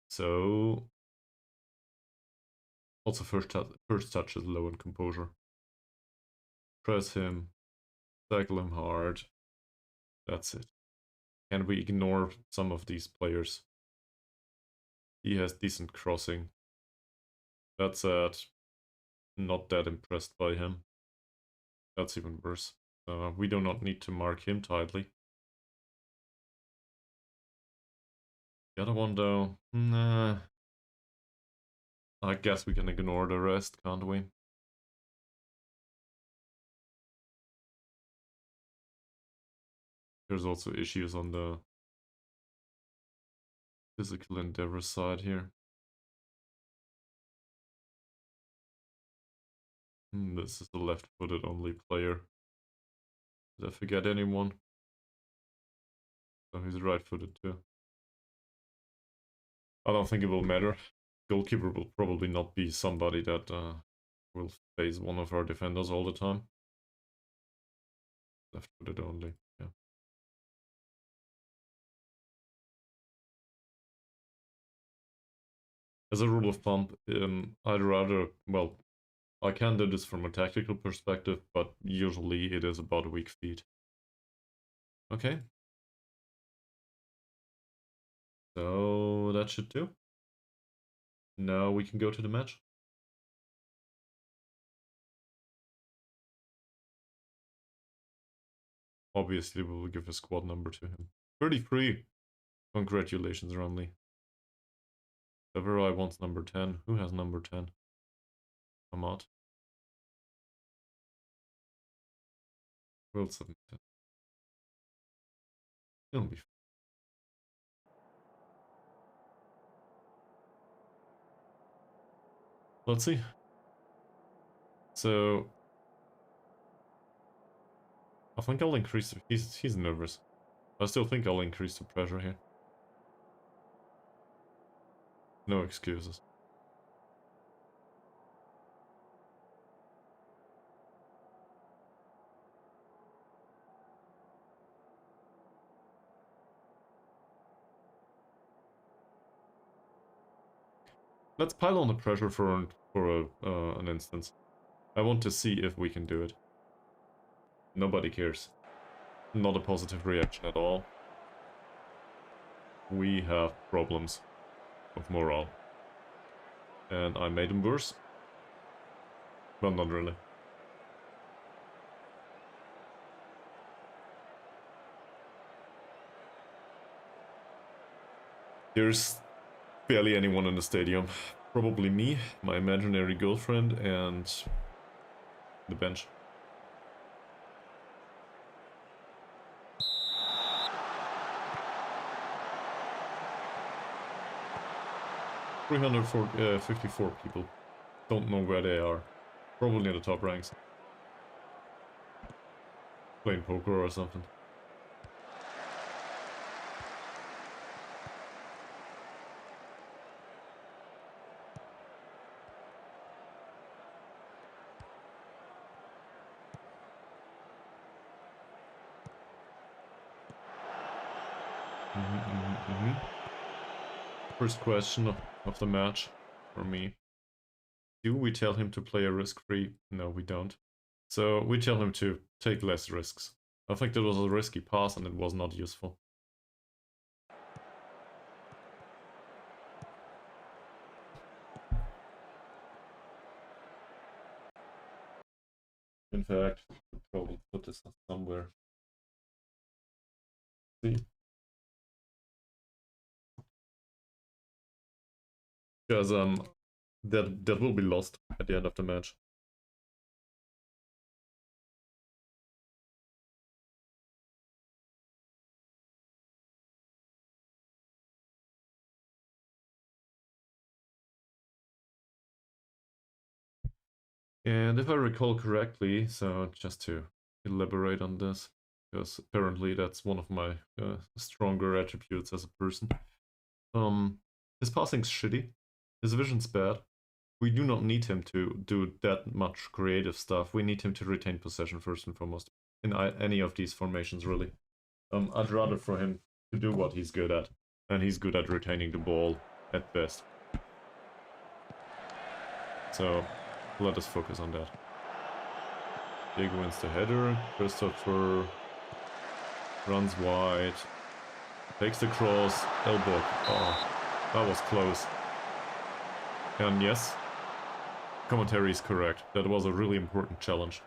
So also first touch is low in composure. Press him. Tackle him hard. That's it. Can we ignore some of these players? He has decent crossing. That's it. Not that impressed by him. That's even worse. We do not need to mark him tightly. The other one though, nah. I guess we can ignore the rest, can't we? There's also issues on the physical endeavor side here. This is the left-footed only player. Did I forget anyone? Oh, he's right-footed too. I don't think it will matter. Goalkeeper will probably not be somebody that will face one of our defenders all the time. Left-footed only, yeah. As a rule of thumb, I'd rather, well, I can do this from a tactical perspective, but usually it is about a weak feet. Okay. So that should do. Now we can go to the match. Obviously, we will give a squad number to him. 33. Congratulations, Romley. Severai wants number 10. Who has number 10? Amat. We'll submit it. It'll be fine. Let's see. So I think I'll increase. He's nervous. I still think I'll increase the pressure here. No excuses. Let's pile on the pressure for an instance. I want to see if we can do it. Nobody cares. Not a positive reaction at all. We have problems with morale. And I made them worse. Well, not really. There's barely anyone in the stadium. Probably me, my imaginary girlfriend, and the bench. $354 people. Don't know where they are. Probably in the top ranks. Playing poker or something. First question of the match for me. Do we tell him to play a risk-free? No, we don't. So we tell him to take less risks. I think that was a risky pass and it was not useful. In fact, I could probably put this somewhere. See? Because that will be lost at the end of the match. And if I recall correctly, so just to elaborate on this, because apparently that's one of my stronger attributes as a person. His passing's shitty, his vision's bad, We do not need him to do that much creative stuff. We need him to retain possession first and foremost in any of these formations, really. I'd rather for him to do what he's good at, and he's good at retaining the ball at best. So let us focus on that. Diego wins the header. Christopher runs wide, takes the cross, elbow. Oh, that was close. And yes, commentary is correct. That was a really important challenge.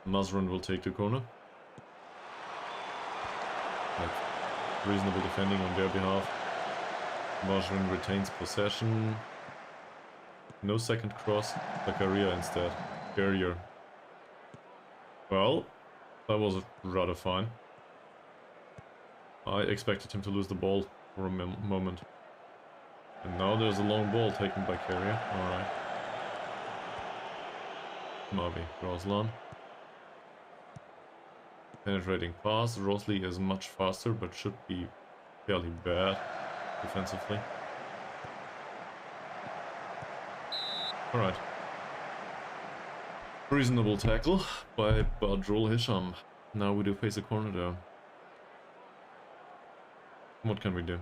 Masrin will take the corner. Like, reasonable defending on their behalf. Masrin retains possession. No second cross. Zakaria instead. Barrier. Well, that was rather fine. I expected him to lose the ball for a moment. And now there's a long ball taken by Carrier. Alright. Mavi, Roslan. Penetrating pass. Rosli is much faster, but should be fairly bad defensively. Alright. Reasonable tackle by Badrul Hisham. Now we do face a corner though. What can we do?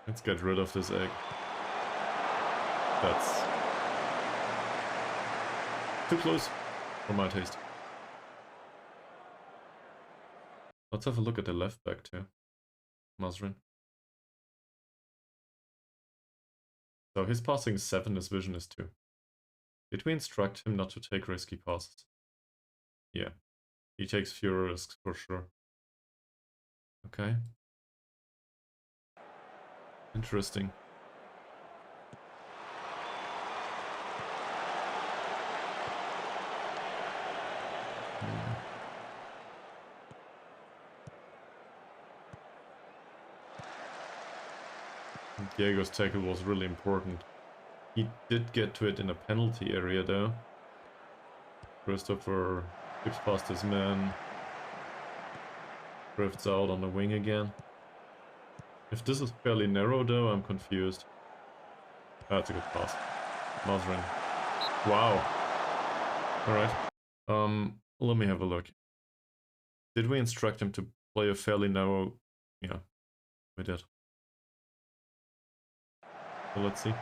Let's get rid of this egg. That's too close for my taste. Let's have a look at the left back too. Masrin. So his passing is 7, his vision is 2. Did we instruct him not to take risky passes? Yeah. He takes fewer risks for sure. Okay. Interesting. Diego's tackle was really important. He did get to it in a penalty area though. Christopher skips past his man. Drifts out on the wing again. If this is fairly narrow though, I'm confused. That's a good pass. Masrin. Wow. Alright. Let me have a look. Did we instruct him to play a fairly narrow... Yeah, we did. So let's see.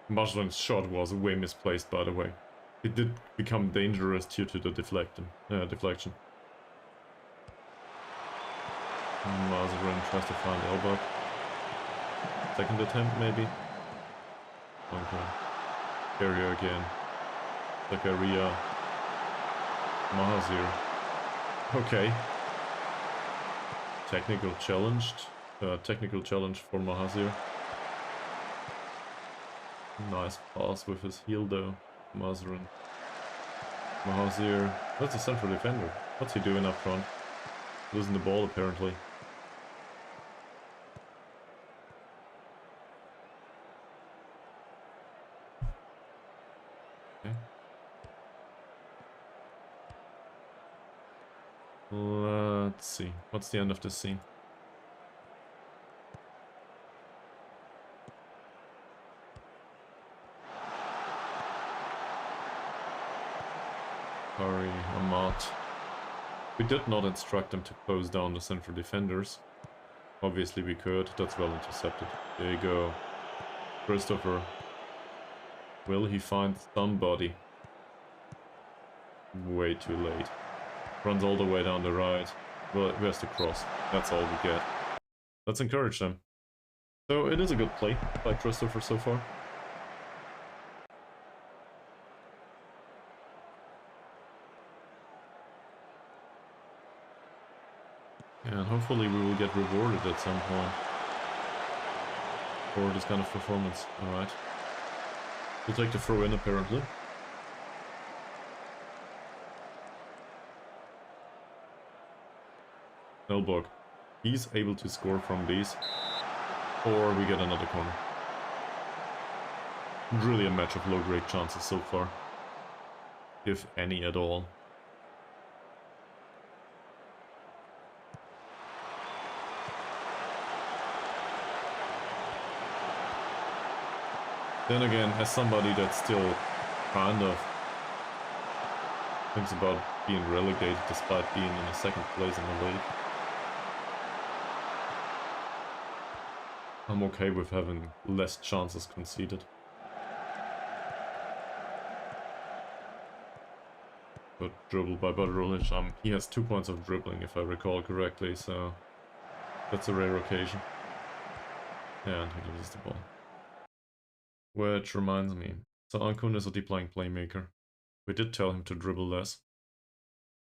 Masrin's shot was way misplaced, by the way. It did become dangerous due to the deflection. Masrin tries to find Elbach. Second attempt, maybe? Okay. Carrier again. Zakaria. Mahazir. Okay. Technical challenge for Mahazir. Nice pass with his heel though. Masrin. Mahazir. That's a central defender. What's he doing up front? Losing the ball apparently. Okay. Let's see. What's the end of this scene? Khairil Amat. We did not instruct him to close down the central defenders. Obviously we could. That's well intercepted. There you go. Christopher. Will he find somebody? Way too late. Runs all the way down the right. Well, where's the cross? That's all we get. Let's encourage them. So it is a good play by Christopher so far. And hopefully we will get rewarded at some point for this kind of performance. Alright. We'll take the throw in apparently. Elbog. He's able to score from these. Or we get another corner. Really a match of low-grade chances so far. If any at all. Then again, as somebody that still kind of thinks about being relegated despite being in a second place in the league, I'm okay with having less chances conceded. But dribble by Badrulic, he has 2 points of dribbling if I recall correctly, so that's a rare occasion. Yeah, and he loses the ball. Which reminds me, so Ankun is a deep lying playmaker. We did tell him to dribble less.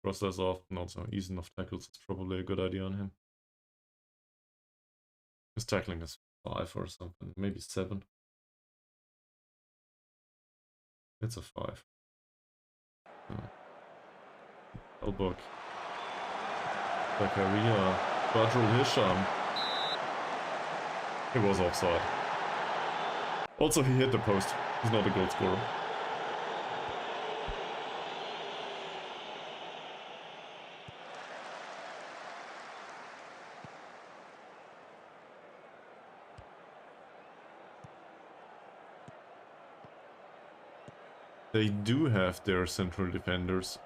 Cross less often, also easing off tackles is probably a good idea on him. His tackling is 5 or something, maybe 7. It's a 5. Elbow. Zakaria. Badrul Hisham. He was offside. Also, he hit the post. He's not a goal scorer. They do have their central defenders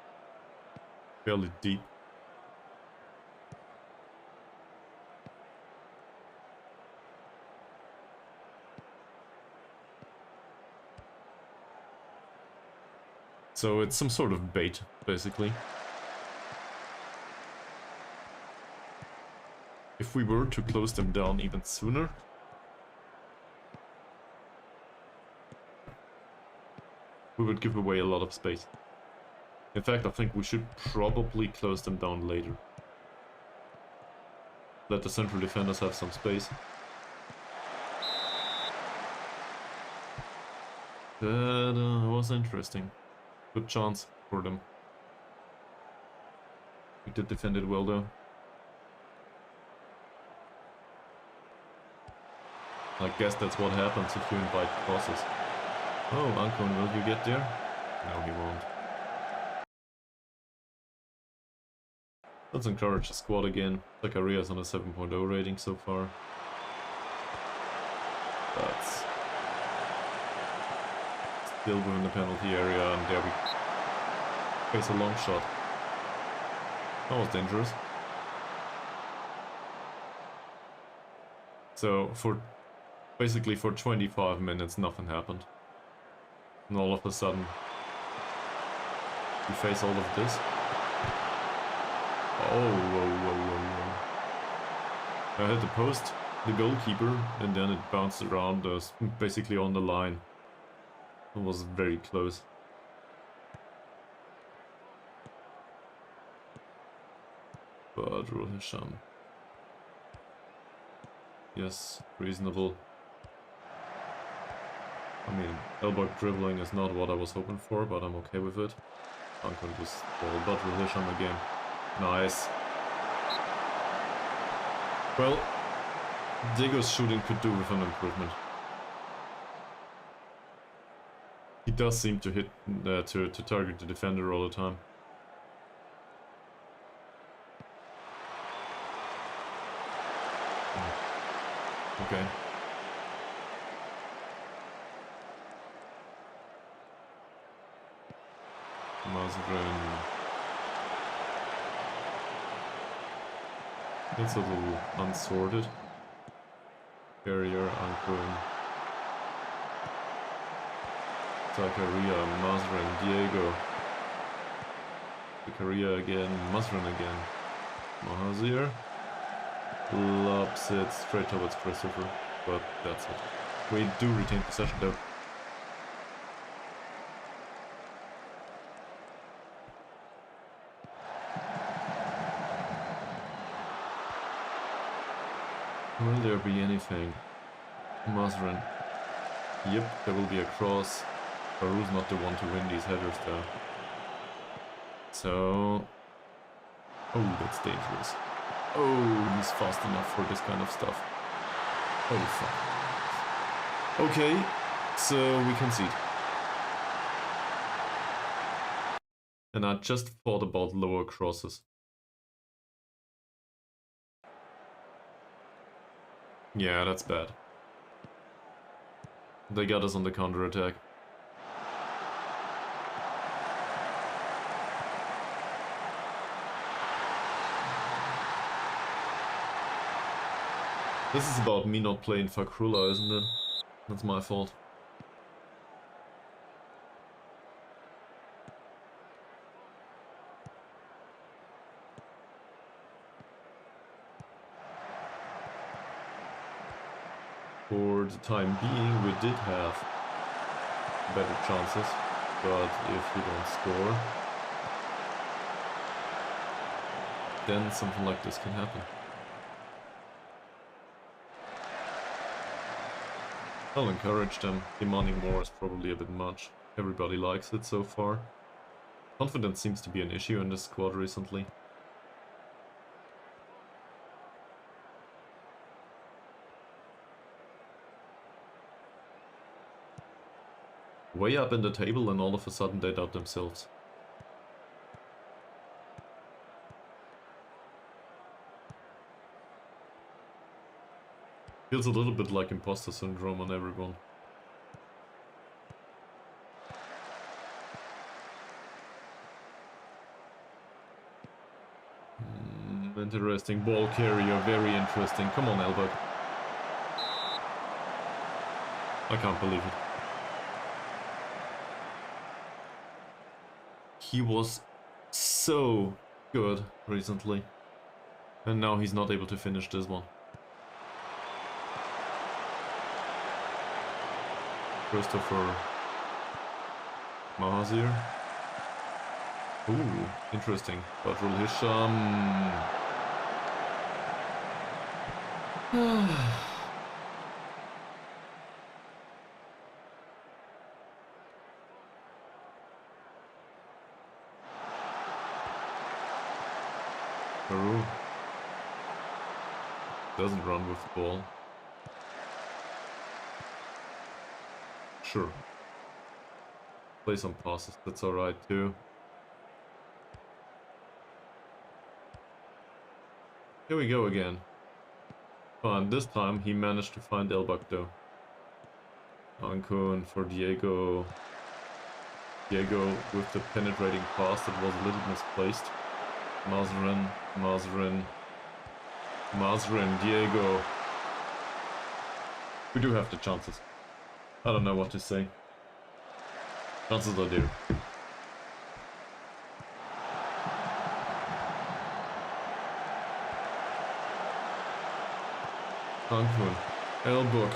fairly deep. So it's some sort of bait, basically. If we were to close them down even sooner, we would give away a lot of space. In fact, I think we should probably close them down later. Let the central defenders have some space. That was interesting. Good chance for them. We did defend it well though. I guess that's what happens if you invite crosses. Oh, Ankon, will you get there? No, he won't. Let's encourage the squad again. Zacharias on a 7.0 rating so far. That's still within the penalty area, and there we face a long shot. That was dangerous. So basically for 25 minutes nothing happened. And all of a sudden we face all of this. Oh, whoa, whoa, whoa, whoa. I hit the post, the goalkeeper, and then it bounced around us, basically on the line. It was very close. Badrul Hisham. Yes, reasonable. I mean, elbow dribbling is not what I was hoping for, but I'm okay with it. I'm going to just ball Badrul Hisham again. Nice. Well, Diego's shooting could do with an improvement. He does seem to hit, to target the defender all the time. Okay. Masrin. It's a little unsorted. Carrier, Ankun. Zakaria, Masrin, Diego. Zakaria again, Masrin again. Mahazir. Lobs it straight towards Christopher, but that's it. We do retain possession though. Will there be anything? Masrin. Yep, there will be a cross. Baru's not the one to win these headers though. So... Oh, that's dangerous. Oh, he's fast enough for this kind of stuff. Oh, fuck. Okay, so we concede. And I just thought about lower crosses. Yeah, that's bad. They got us on the counter-attack. This is about me not playing Fakrula, isn't it? That's my fault. For the time being, we did have better chances, but if you don't score, then something like this can happen. I'll encourage them. Demanding more is probably a bit much. Everybody likes it so far. Confidence seems to be an issue in this squad recently. Way up in the table and all of a sudden they doubt themselves. Feels a little bit like imposter syndrome on everyone. Interesting ball carrier, very interesting. Come on, Elbert. I can't believe it. He was so good recently. And now he's not able to finish this one. Christopher Mahazir. Ooh, interesting. Badrul Hisham. Peru doesn't run with the ball. Sure. Play some passes, that's alright too. Here we go again. Fine, this time he managed to find Elbak though. Ancon for Diego. Diego with the penetrating pass that was a little misplaced. Masrin, Diego. We do have the chances. I don't know what to say. Chances are there. Ancon. Elbuk.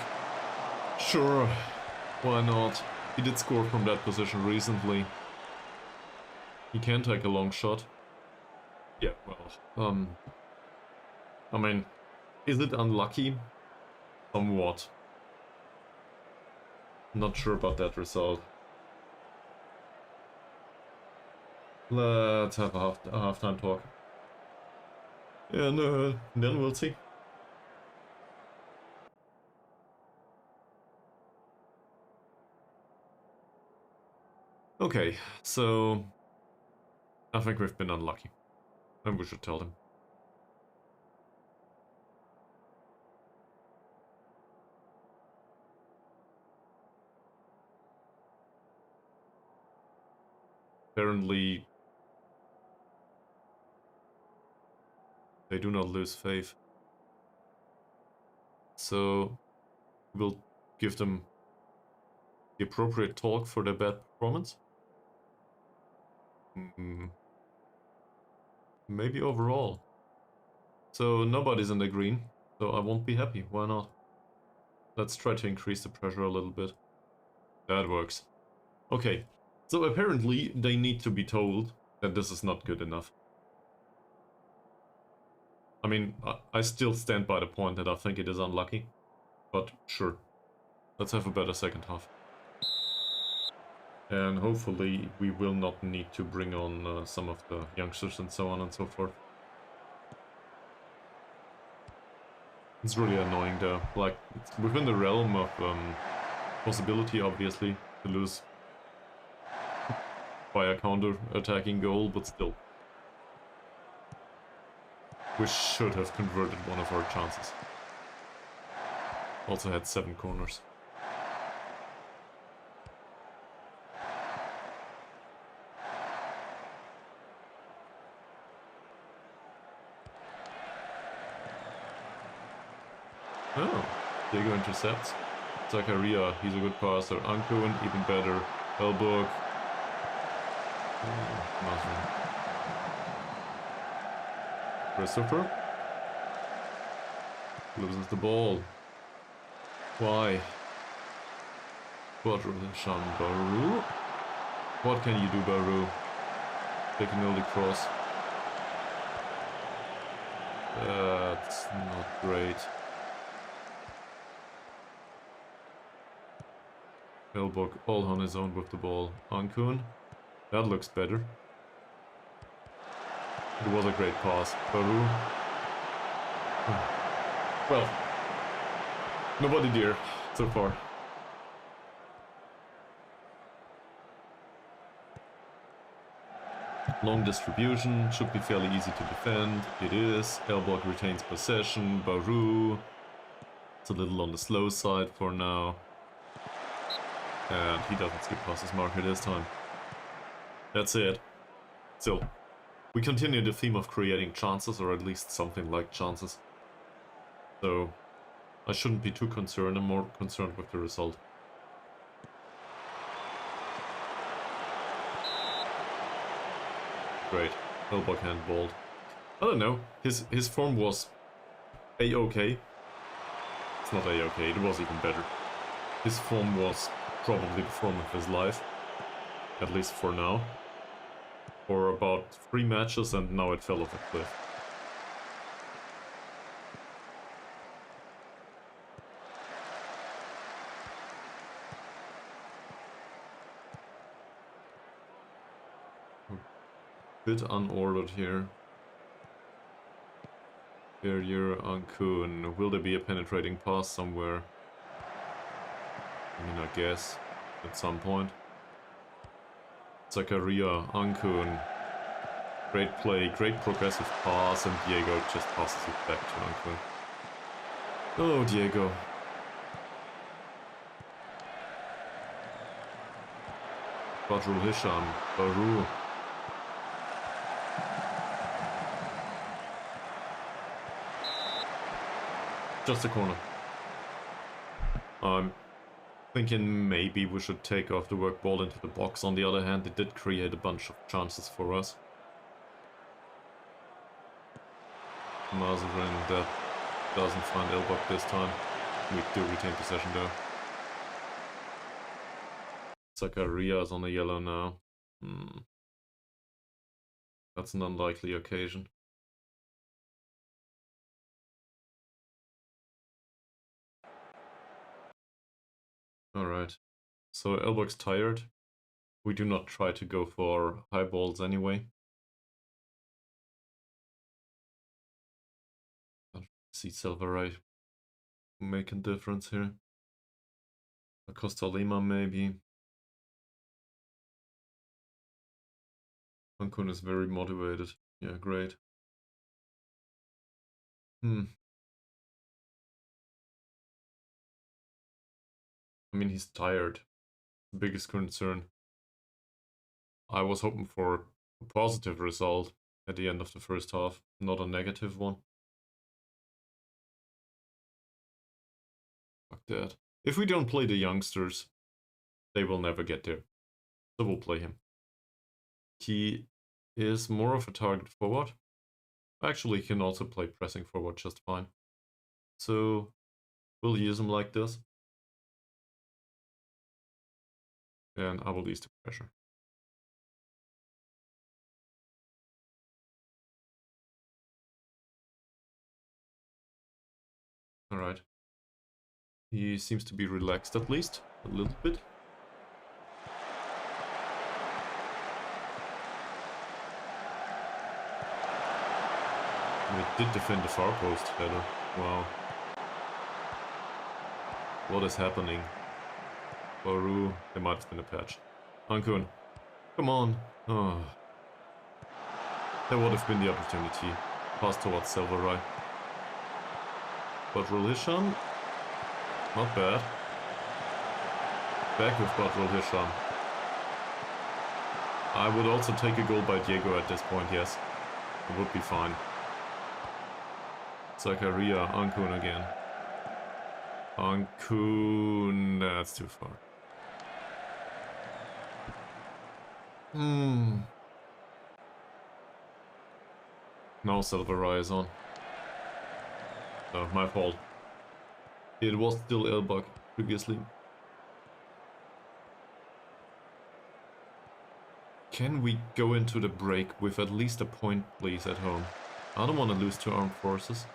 Sure. Why not? He did score from that position recently. He can take a long shot. Yeah, well, I mean, is it unlucky? Somewhat. Not sure about that result. Let's have a halftime talk. And then we'll see. Okay, so I think we've been unlucky. And we should tell them. Apparently, they do not lose faith. So, we'll give them the appropriate talk for their bad performance. Maybe overall. So nobody's in the green, so I won't be happy. Why not? Let's try to increase the pressure a little bit. That works. Okay, so apparently they need to be told that this is not good enough. I mean, I still stand by the point that I think it is unlucky, but sure. Let's have a better second half. And hopefully we will not need to bring on some of the youngsters and so on and so forth. It's really annoying though. Like, it's within the realm of possibility, obviously, to lose by a counter-attacking goal, but still. We should have converted one of our chances. Also had 7 corners. Oh, Diego intercepts. Zakaria, he's a good passer. Ankun, even better. Elbook. Masrin. Christopher. Loses the ball. Why? Quadrilation Baru. What can you do, Baru? Taking early cross. That's not great. Elbook all on his own with the ball. Ankun. That looks better. It was a great pass. Baru. Well, nobody dear so far. Long distribution, should be fairly easy to defend. It is. Elbock retains possession. Baru. It's a little on the slow side for now. And he doesn't skip past his marker this time. That's it. Still, we continue the theme of creating chances, or at least something like chances. So, I shouldn't be too concerned. I'm more concerned with the result. Great. Elbock handballed. I don't know. His form was A-okay. It's not A-okay, it was even better. His form was probably the form of his life. At least for now. For about 3 matches, and now it fell off a cliff. Bit unordered here. Barrier, Ankun. Will there be a penetrating pass somewhere? I mean, I guess at some point. Zakaria, Ankun. Great play, great progressive pass, and Diego just passes it back to Ankun. Oh, Diego. Badrul Hisham, Baru. Just a corner. I'm thinking maybe we should take off the work ball into the box. On the other hand, it did create a bunch of chances for us. Masrin, that doesn't find Elbock this time. We do retain possession though. Zakaria is on a yellow now. That's an unlikely occasion. Alright, so Elbock's tired. We do not try to go for high balls anyway. I see Silveray making difference here. Acosta Lima maybe. Ankun is very motivated. Yeah, great. I mean, he's tired. The biggest concern. I was hoping for a positive result at the end of the first half, not a negative one. Fuck that. If we don't play the youngsters, they will never get there. So we'll play him. He is more of a target forward. Actually, he can also play pressing forward just fine. So we'll use him like this. And I will ease the pressure. Alright. He seems to be relaxed at least, a little bit. We did defend the far post header. Wow. What is happening? Baru, there might have been a patch. Ankun, come on. Oh. There would have been the opportunity. Pass towards Silveray. Badrul Hisham. Not bad. Back with Badrul Hisham. I would also take a goal by Diego at this point, yes. It would be fine. Zakaria, Ankun again. Ankun, that's too far. Now Silverai is on. No, my fault. It was still Elbug previously. Can we go into the break with at least a point, please, at home? I don't want to lose to armed forces.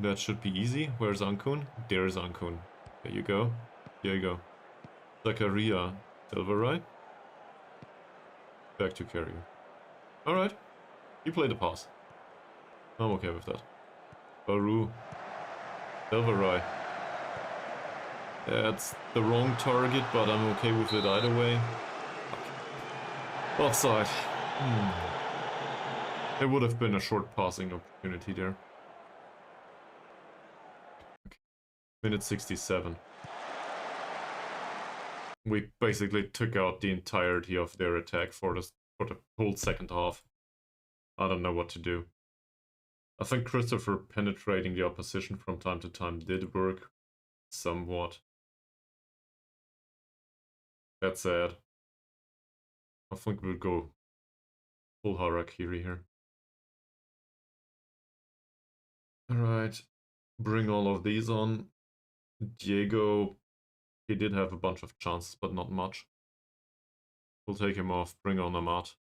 That should be easy. Where's Ankun? There's Ankun. There you go. There you go. Zakaria. Silverai. Back to carrier. Alright. You play the pass. I'm okay with that. Baru. Silverai. That's the wrong target, but I'm okay with it either way. Offside. There would have been a short passing opportunity there. Okay. Minute 67. We basically took out the entirety of their attack for the whole second half. I don't know what to do. I think Christopher penetrating the opposition from time to time did work somewhat. That's sad. I think we'll go full Harakiri here. Alright, bring all of these on. Diego, he did have a bunch of chances, but not much. We'll take him off, bring on Amat.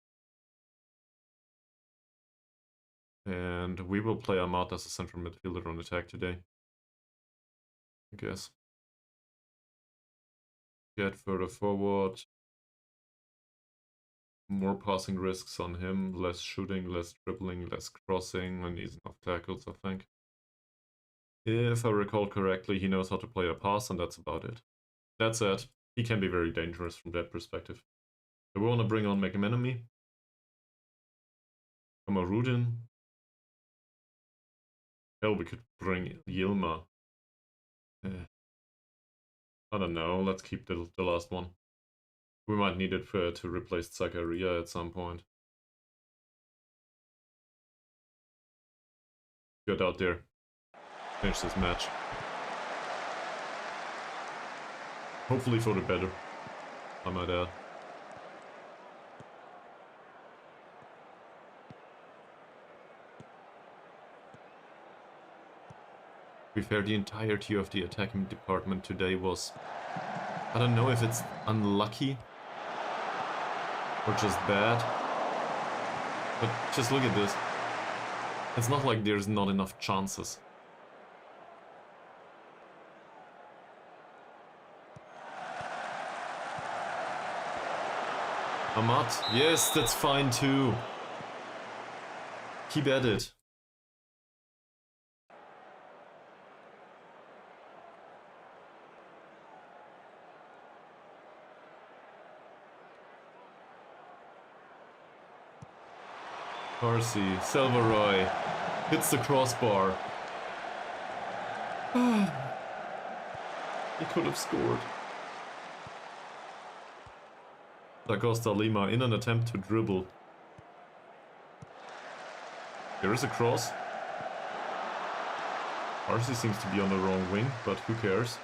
And we will play Amat as a central midfielder on attack today. I guess. Get further forward. More passing risks on him, less shooting, less dribbling, less crossing, and he's enough tackles, I think. If I recall correctly, he knows how to play a pass, and that's about it. That said, he can be very dangerous from that perspective. So we want to bring on McManamy. Kamarudin. Hell, we could bring Yilma. I don't know, let's keep the last one. We might need it to replace Zakaria at some point. Get out there. Finish this match. Hopefully for the better, I might add. To be fair, the entirety of the attacking department today was... I don't know if it's unlucky or just bad, but just look at this. It's not like there's not enough chances. Amat, yes, that's fine too. Keep at it. Parsi, Selvaroy hits the crossbar. He could have scored. Da Costa Lima in an attempt to dribble. There is a cross. Parsi seems to be on the wrong wing, but who cares?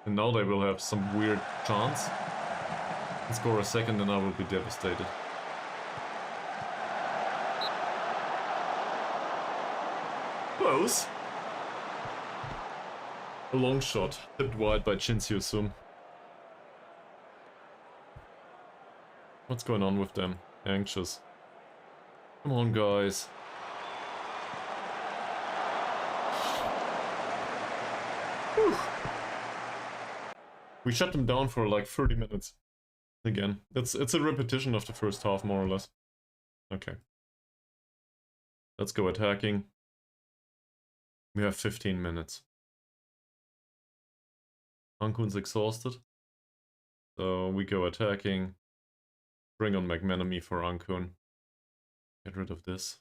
And now they will have some weird chance. And score a second and I will be devastated. Close. A long shot, tipped wide by Chin Siu Sum. What's going on with them? Anxious. Come on, guys. Whew. We shut them down for like 30 minutes. Again, it's a repetition of the first half, more or less. Okay. Let's go attacking. We have 15 minutes. Ankun's exhausted. So we go attacking. Bring on McManamy for Ankun. Get rid of this.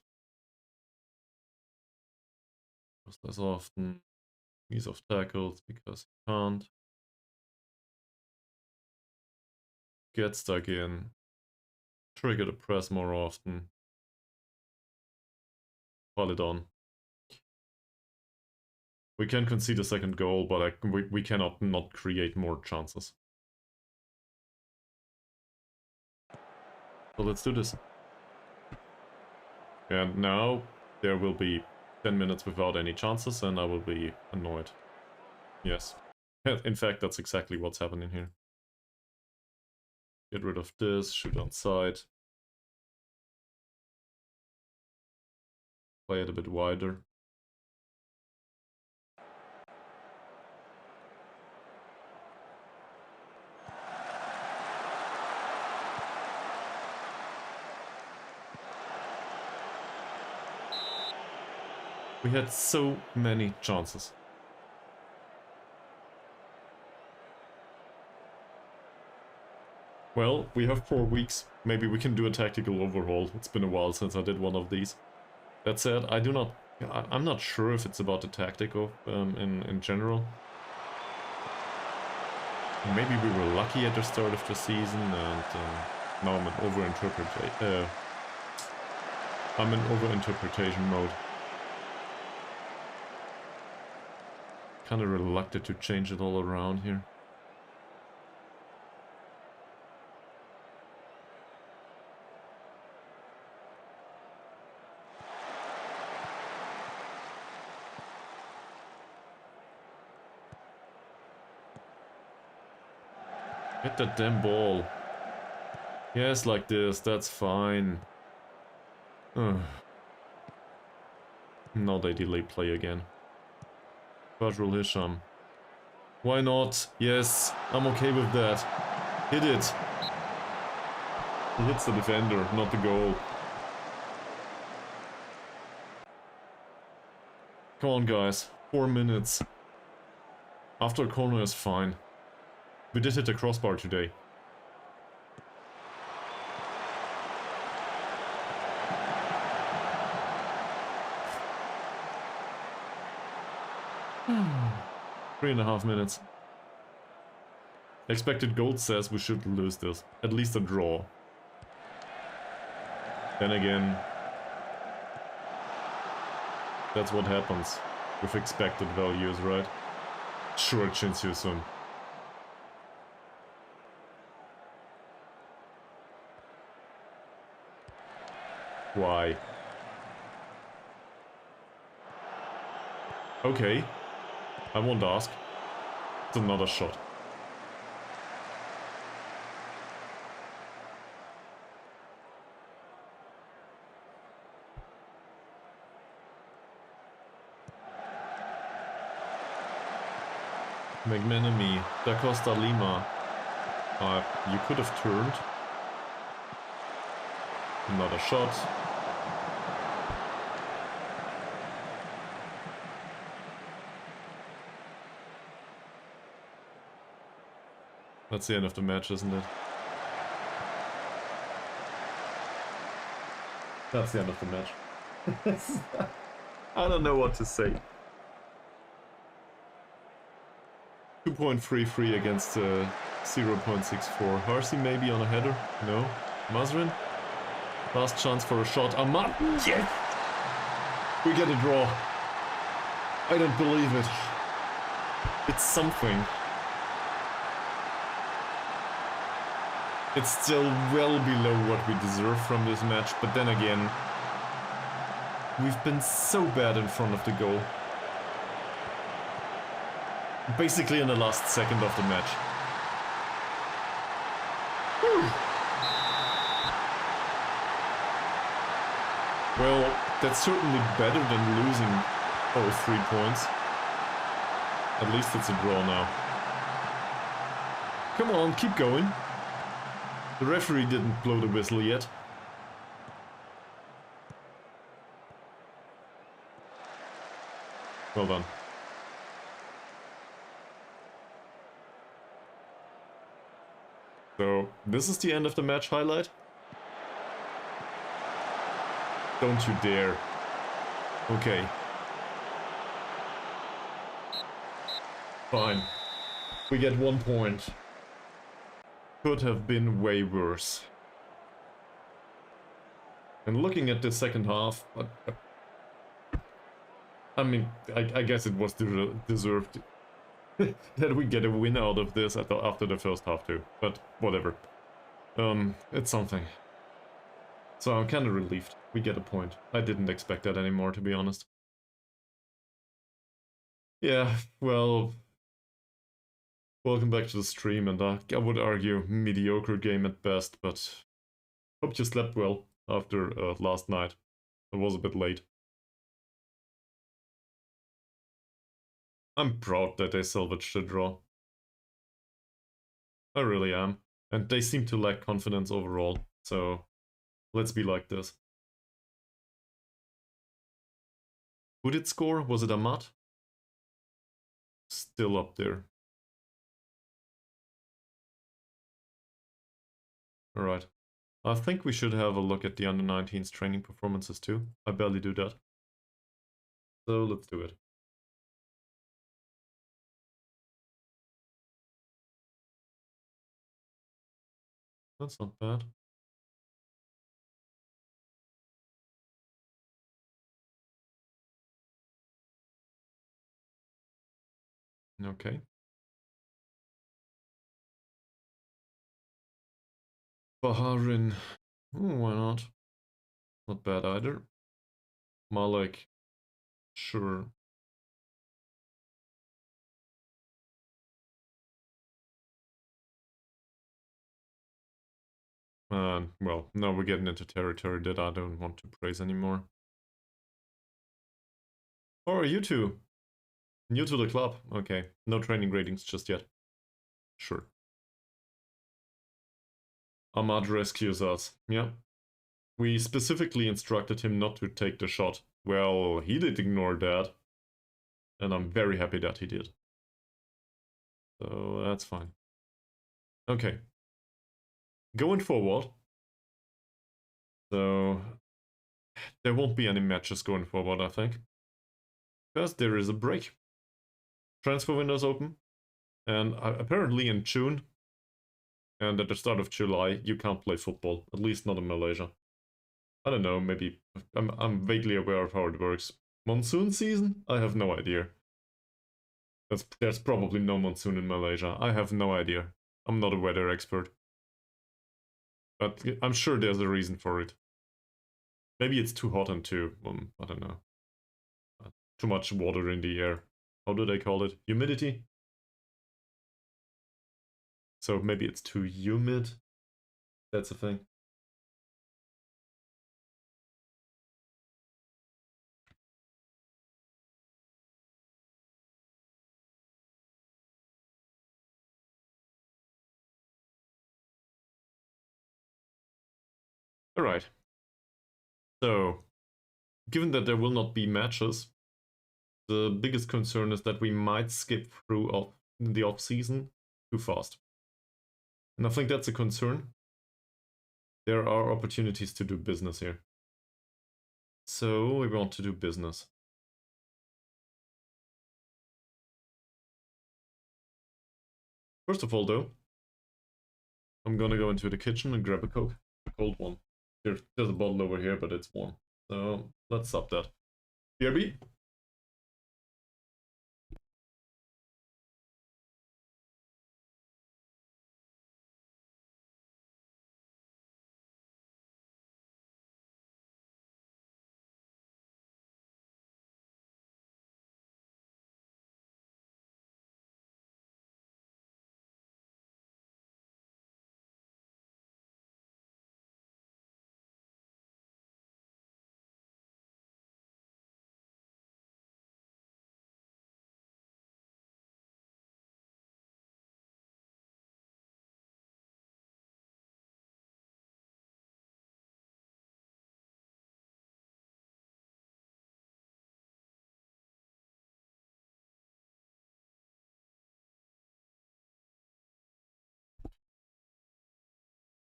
Goes less often. Ease of tackles because he can't. Get stuck in. Trigger the press more often. Pile it on. We can concede a second goal, but we cannot not create more chances. So let's do this. And now there will be 10 minutes without any chances and I will be annoyed. Yes. In fact, that's exactly what's happening here. Get rid of this, shoot on side. Play it a bit wider. We had so many chances. Well, we have 4 weeks. Maybe we can do a tactical overhaul. It's been a while since I did one of these. That said, I'm not sure if it's about the tactic of, in general. Maybe we were lucky at the start of the season, and now I'm in over-interpretation mode. Kinda reluctant to change it all around here. Get that damn ball. Yes, like this, that's fine. Now they delay play again. Fajrul Hisham. Why not? Yes, I'm okay with that. Hit it. He hits the defender, not the goal. Come on, guys. 4 minutes. After a corner is fine. We did hit the crossbar today. Three and a half minutes. Expected goal says we should lose this. At least a draw. Then again, that's what happens with expected values, right? Sure, Chin-Soo-Sun. Why? Okay. I won't ask. It's another shot. McManamy, Da Costa Lima. You could have turned. Another shot. That's the end of the match, isn't it? That's the end of the match. I don't know what to say. 2.33 against 0.64. Harsey maybe on a header? No. Masrin? Last chance for a shot. Amat! Yes! We get a draw. I don't believe it. It's something. It's still well below what we deserve from this match, but then again, we've been so bad in front of the goal. Basically in the last second of the match. Whew. Well, that's certainly better than losing all 3 points. At least it's a draw now. Come on, keep going. The referee didn't blow the whistle yet. Well done. So, this is the end of the match highlight? Don't you dare. Okay. Fine. We get 1 point. Could have been way worse. And looking at the second half, I mean, I guess it was deserved that we get a win out of this after the first half too. But whatever. It's something. So I'm kind of relieved. We get a point. I didn't expect that anymore, to be honest. Yeah, well, welcome back to the stream, and I would argue mediocre game at best, but hope you slept well after last night. It was a bit late. I'm proud that they salvaged the draw. I really am. And they seem to lack confidence overall, so let's be like this. Who did score? Was it Amat? Still up there. Alright. I think we should have a look at the under-19s training performances too. I barely do that. So let's do it. That's not bad. Okay. Baharin. Why not? Not bad either. Malik. Sure. Well, now we're getting into territory that I don't want to praise anymore. Or are you two? New to the club? Okay. No training ratings just yet. Sure. Ahmad rescues us. Yeah. We specifically instructed him not to take the shot. Well, he did ignore that. And I'm very happy that he did. So that's fine. Okay. Going forward. So there won't be any matches going forward, I think. Because there is a break. Transfer window's open. And apparently in June and at the start of July, you can't play football. At least not in Malaysia. I don't know, maybe I'm vaguely aware of how it works. Monsoon season? I have no idea. There's probably no monsoon in Malaysia. I have no idea. I'm not a weather expert. But I'm sure there's a reason for it. Maybe it's too hot and too, I don't know. Too much water in the air. How do they call it? Humidity? So maybe it's too humid. That's a thing. Alright. So, given that there will not be matches, the biggest concern is that we might skip through the off-season too fast. And I think that's a concern. There are opportunities to do business here. So we want to do business. First of all, though, I'm gonna go into the kitchen and grab a Coke, a cold one. There's a bottle over here, but it's warm. So let's stop that. BRB.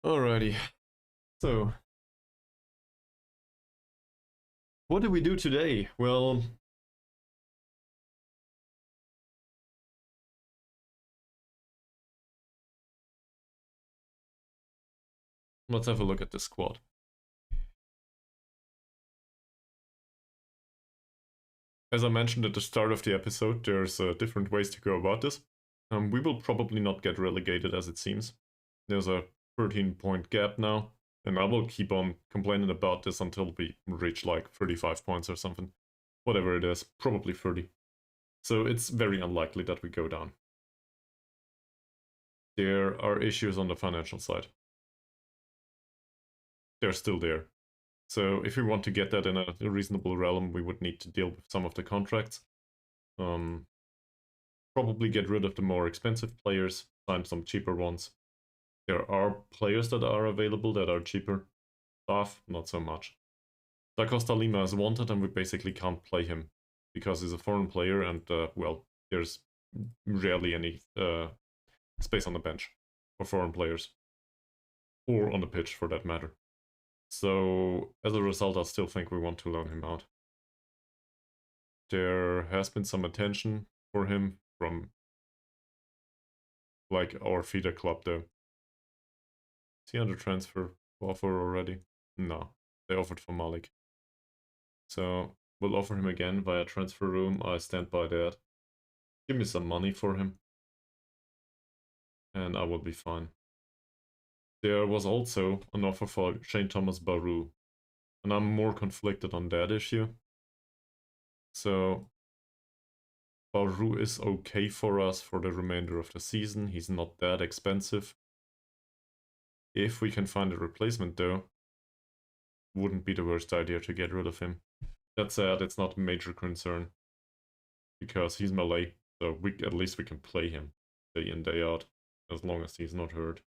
Alrighty. So, what did we do today? Well, let's have a look at the squad. As I mentioned at the start of the episode, there's different ways to go about this. We will probably not get relegated as it seems. There's a 13-point gap now, and I will keep on complaining about this until we reach like 35 points or something. Whatever it is, probably 30. So it's very unlikely that we go down. There are issues on the financial side. They're still there. So if we want to get that in a reasonable realm, we would need to deal with some of the contracts. Probably get rid of the more expensive players, sign some cheaper ones. There are players that are available that are cheaper. Staff, not so much. Da Costa Lima is wanted and we basically can't play him because he's a foreign player and, well, there's rarely any space on the bench for foreign players. Or on the pitch, for that matter. So, as a result, I still think we want to loan him out. There has been some attention for him from, like, our feeder club, though. Is he under transfer offer already? No, they offered for Malik. So, we'll offer him again via transfer room. I stand by that. Give me some money for him. And I will be fine. There was also an offer for Shane Thomas Baru. And I'm more conflicted on that issue. So, Baru is okay for us for the remainder of the season. He's not that expensive. If we can find a replacement though, wouldn't be the worst idea to get rid of him. That said, it's not a major concern. Because he's Malay, so at least we can play him day in, day out. As long as he's not hurt.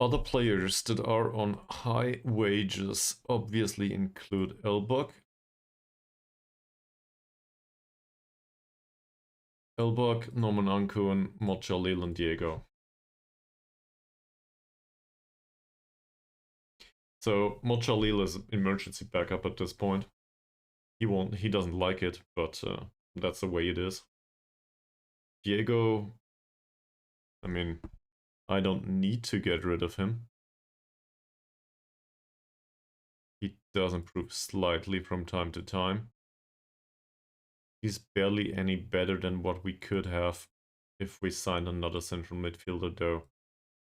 Other players that are on high wages obviously include Elbok, Norman Anku, and Mohd Jalil and Diego. So Mohd Jalil is emergency backup at this point. He doesn't like it, but that's the way it is. Diego, I mean, I don't need to get rid of him. He does improve slightly from time to time. He's barely any better than what we could have if we signed another central midfielder though.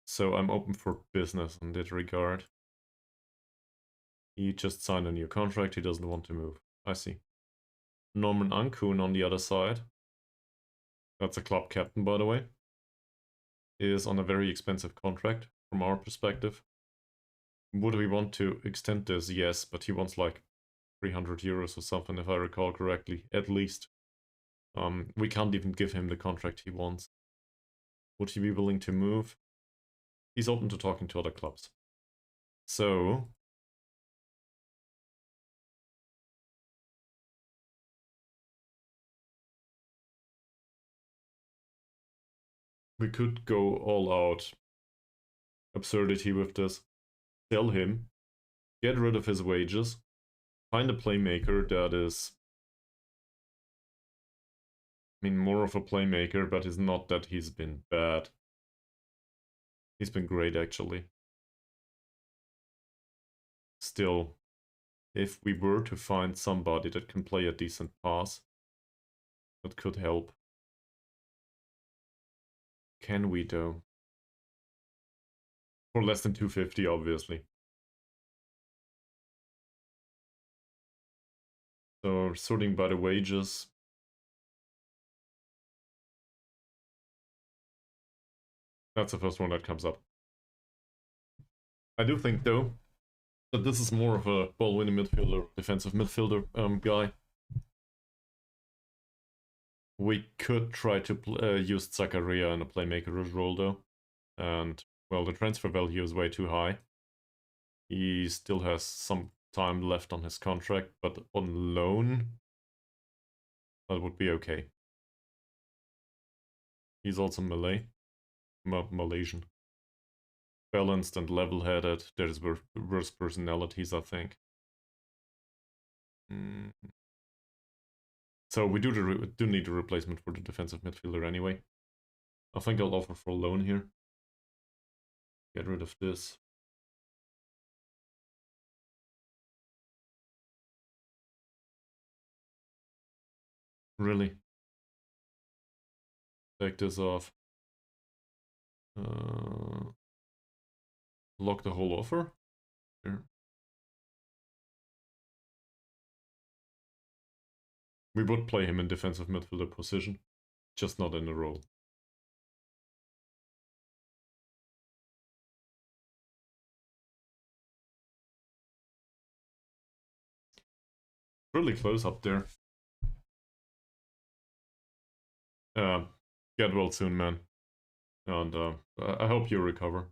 So I'm open for business in that regard. He just signed a new contract, he doesn't want to move. I see. Norman Ankun on the other side, that's a club captain by the way, is on a very expensive contract from our perspective. Would we want to extend this? Yes, but he wants like 300 euros or something if I recall correctly, at least. We can't even give him the contract he wants. Would he be willing to move? He's open to talking to other clubs. So, we could go all out absurdity with this. Sell him, get rid of his wages, find a playmaker that is, I mean, more of a playmaker, but it's not that he's been bad. He's been great, actually. Still, if we were to find somebody that can play a decent pass, that could help. Can we, though? For less than 250, obviously. So, sorting by the wages. That's the first one that comes up. I do think, though, that this is more of a ball-winning midfielder, defensive midfielder guy. We could try to use Zakaria in a playmaker role, though. And, well, the transfer value is way too high. He still has some time left on his contract, but on loan, that would be okay. He's also Malay. Malaysian. Balanced and level-headed. There's worse personalities, I think. So we do need a replacement for the defensive midfielder anyway. I think I'll offer for loan here. Get rid of this. Really? Take this off. Lock the whole offer. Here. We would play him in defensive midfielder position, just not in a role. Really close up there. Get well soon, man. And I hope you recover.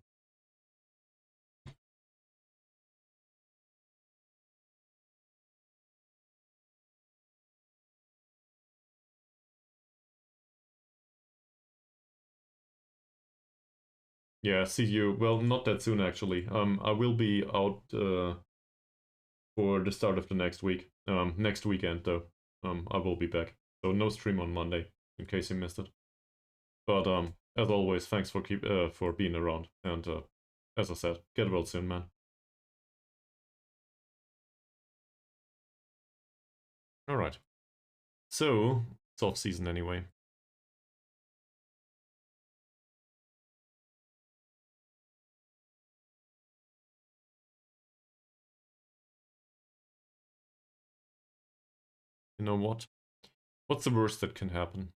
Yeah, see you. Well, not that soon actually. I will be out for the start of the next week. Next weekend though. I will be back. So no stream on Monday, in case you missed it. But as always, thanks for being around. And as I said, get well soon, man. All right. So it's off season anyway. You know what? What's the worst that can happen?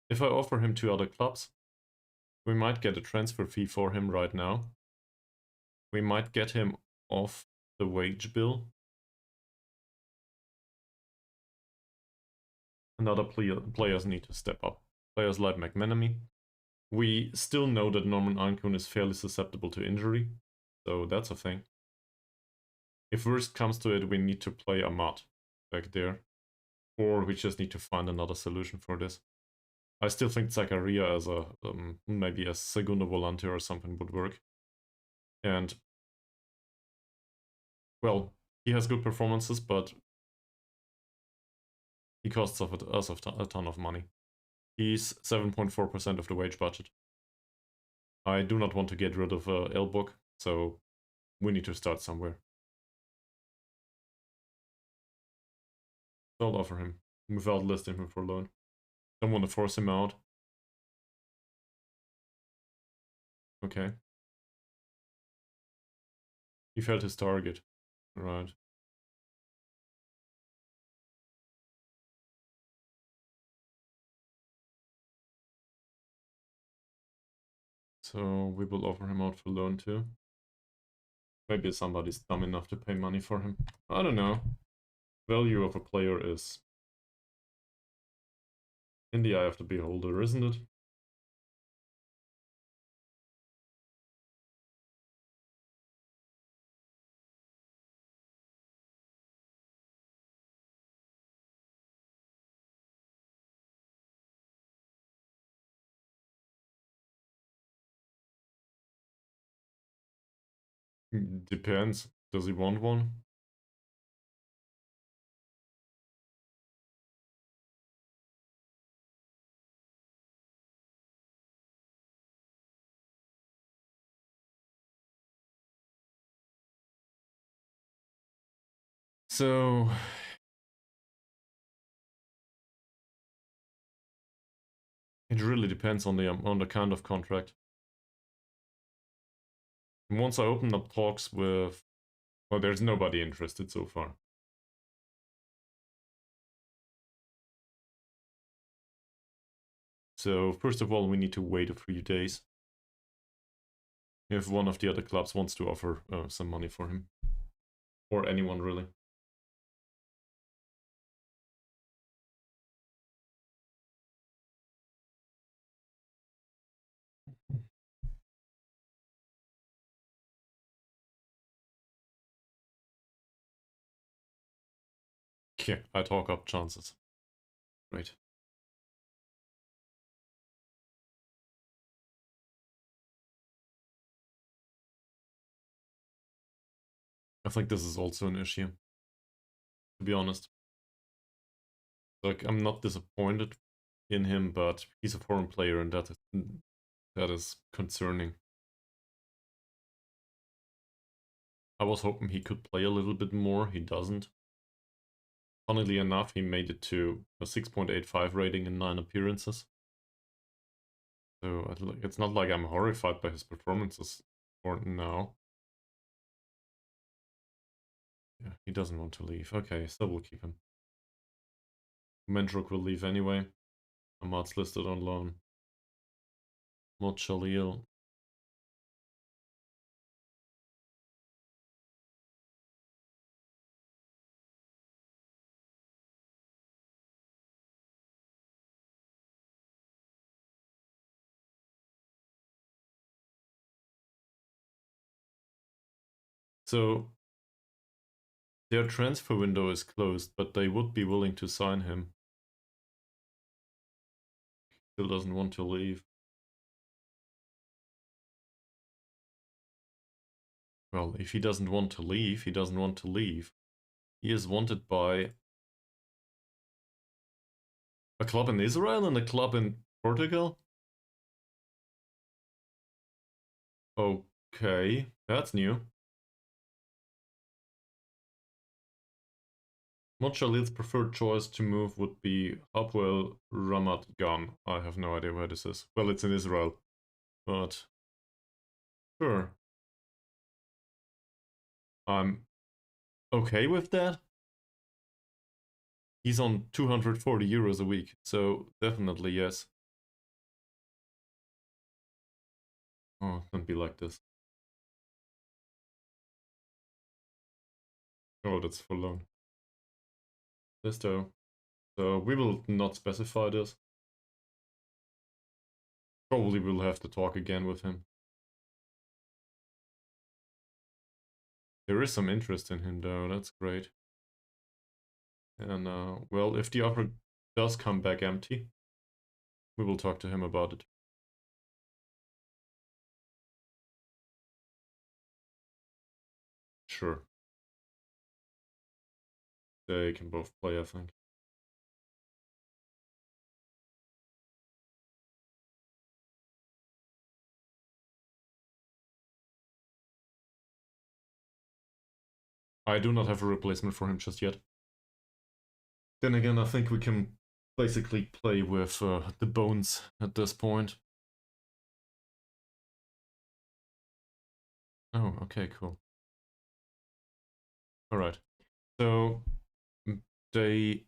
If I offer him to other clubs, we might get a transfer fee for him right now. We might get him off the wage bill. And other players need to step up. Players like McManamy. We still know that Norman Ankun is fairly susceptible to injury, so that's a thing. If worst comes to it, we need to play Amat back there. Or we just need to find another solution for this. I still think Zakaria as a maybe a segundo volante or something would work. And well, he has good performances, but he costs us a ton of money. He's 7.4% of the wage budget. I do not want to get rid of Elbok, so we need to start somewhere. I'll offer him without listing him for loan. Don't want to force him out. Okay. He failed his target. Right. So we will offer him out for loan too. Maybe somebody's dumb enough to pay money for him. I don't know. Value of a player is in the eye of the beholder, isn't it? Depends. Does he want one? So it really depends on the kind of contract. And once I open up talks with, well, there's nobody interested so far. So first of all, we need to wait a few days. If one of the other clubs wants to offer some money for him. Or anyone, really. Yeah, I talk up chances. Right. I think this is also an issue, to be honest. Like, I'm not disappointed in him, but he's a foreign player, and that is concerning. I was hoping he could play a little bit more. He doesn't. Funnily enough, he made it to a 6.85 rating in 9 appearances. So it's not like I'm horrified by his performances for now. Yeah, he doesn't want to leave. Okay, so we'll keep him. Mendruk will leave anyway. Amat's listed on loan. Mohd Khalil. So their transfer window is closed, but they would be willing to sign him. Still doesn't want to leave. Well, if he doesn't want to leave, he doesn't want to leave. He is wanted by a club in Israel and a club in Portugal? Okay, that's new. Mohd Khalil's preferred choice to move would be Hapoel Ramat Gan. I have no idea where this is. Well, it's in Israel, but sure. I'm okay with that. He's on 240 euros a week, so definitely yes. Oh, don't be like this. Oh, that's for loan. This though. So we will not specify this. Probably we'll have to talk again with him. There is some interest in him though, that's great. And well, if the offer does come back empty, we will talk to him about it. Sure. They can both play, I think. I do not have a replacement for him just yet. Then again, I think we can basically play with the bones at this point. Oh, okay, cool. Alright. So, they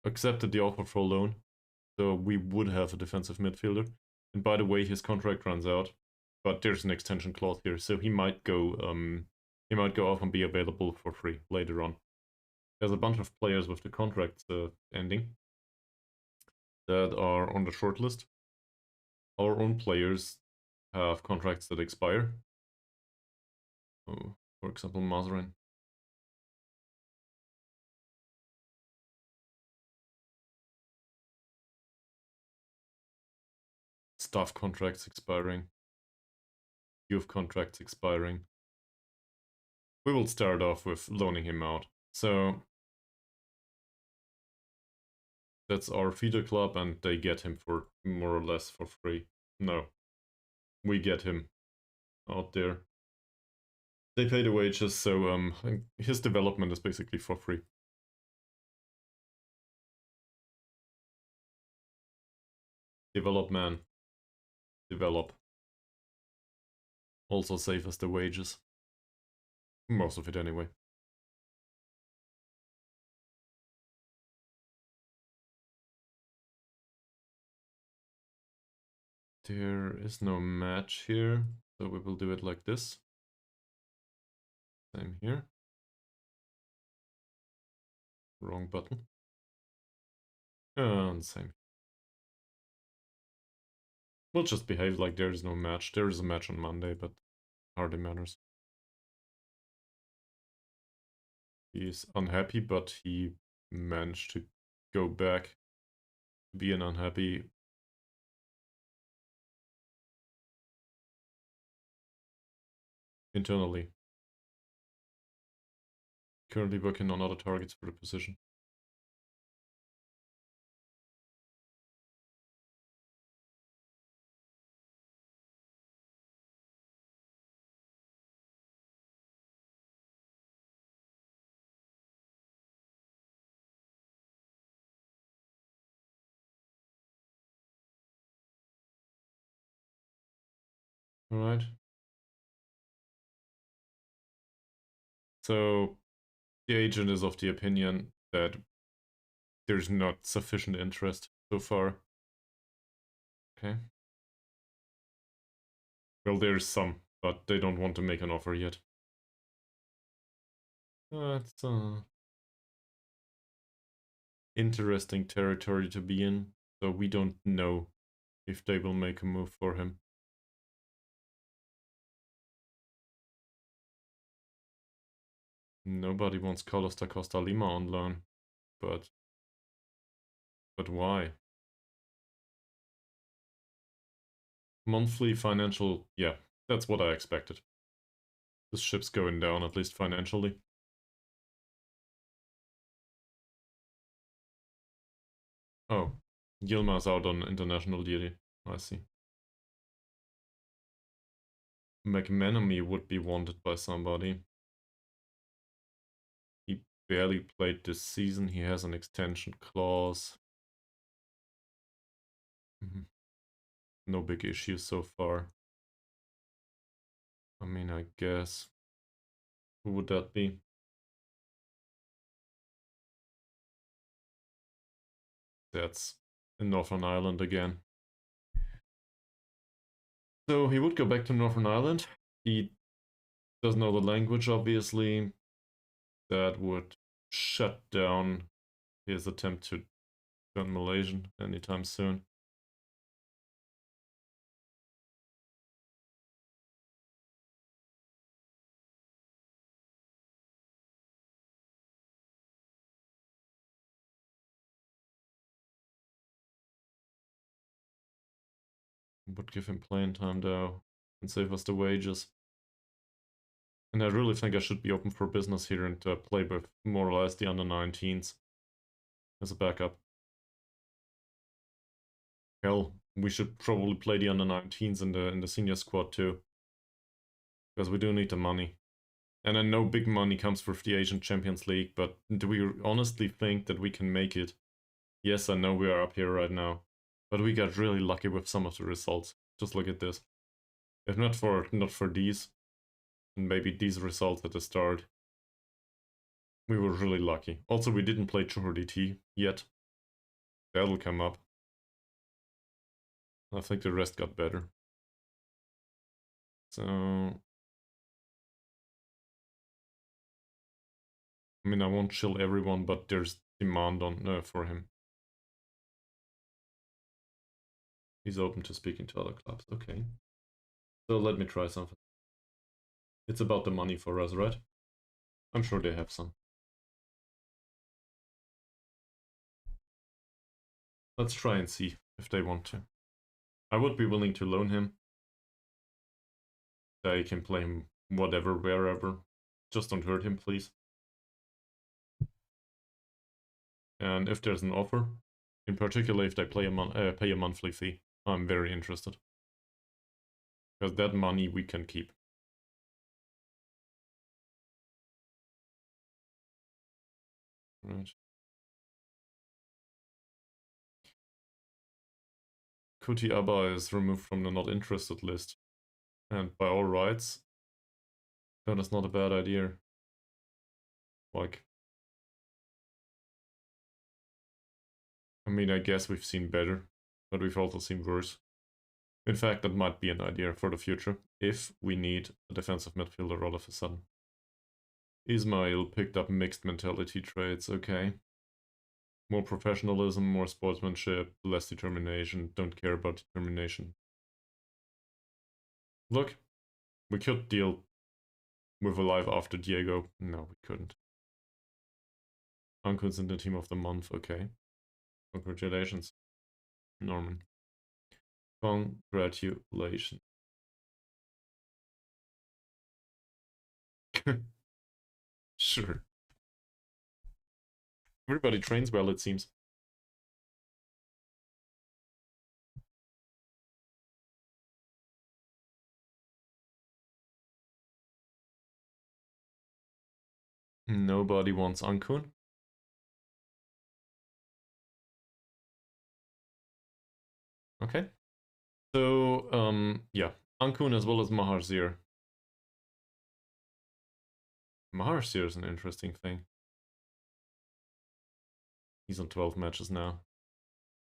accepted the offer for a loan. So we would have a defensive midfielder. And by the way, his contract runs out. But there's an extension clause here, so he might go off and be available for free later on. There's a bunch of players with the contracts ending that are on the shortlist. Our own players have contracts that expire. Oh, for example, Masrin. Staff contracts expiring. Youth contracts expiring. We will start off with loaning him out. So that's our feeder club, and they get him for more or less for free. No, we get him out there. They pay the wages, so his development is basically for free. Develop, man. Develop. Also save us the wages. Most of it anyway. There is no match here, so we will do it like this. Same here. Wrong button. And same. We'll just behave like there is no match. There is a match on Monday, but hardly matters. He's unhappy, but he managed to go back to being unhappy. Internally. currently working on other targets for the position. Alright. So the agent is of the opinion that there's not sufficient interest so far. Okay. Well, there's some, but they don't want to make an offer yet. That's interesting territory to be in, so we don't know if they will make a move for him. Nobody wants Carlos da Costa Lima on loan, but why? Monthly financial, yeah, that's what I expected. This ship's going down, at least financially. Oh, Yilmaz's out on international duty. I see. McManamy would be wanted by somebody. He barely played this season. He has an extension clause. No big issues so far. I mean, I guess. Who would that be? That's in Northern Ireland again. So he would go back to Northern Ireland. He doesn't know the language, obviously. That would shut down his attempt to turn Malaysian anytime soon. Would give him playing time though and save us the wages. And I really think I should be open for business here and play with more or less the under-19s as a backup. Hell, we should probably play the under-19s in the senior squad too, because we do need the money. And I know big money comes with the Asian Champions League, but do we honestly think that we can make it? Yes, I know we are up here right now, but we got really lucky with some of the results. Just look at this. If not for these, and maybe these results at the start, we were really lucky. Also, we didn't play Johor DT yet. That'll come up. I think the rest got better. So, I mean, I won't chill everyone, but there's demand on for him. He's open to speaking to other clubs. Okay. So let me try something. It's about the money for us, right? I'm sure they have some. Let's try and see if they want to. I would be willing to loan him. They can play him whatever, wherever. Just don't hurt him, please. And if there's an offer, in particular if they pay a monthly fee, I'm very interested. Because that money we can keep. Right. Kuti Abba is removed from the not interested list. And by all rights, that is not a bad idea. Like, I mean, I guess we've seen better, but we've also seen worse. In fact, that might be an idea for the future, if we need a defensive midfielder all of a sudden. Ismail picked up mixed mentality traits, okay. More professionalism, more sportsmanship, less determination, don't care about determination. Look, we could deal with a life after Diego. No, we couldn't. Uncle's in the team of the month, okay. Congratulations, Norman. Congratulations. Sure. Everybody trains well, it seems. Nobody wants Ankun. Okay. So, yeah. Ankun as well as Maharsir. Maharsir is an interesting thing. He's on 12 matches now.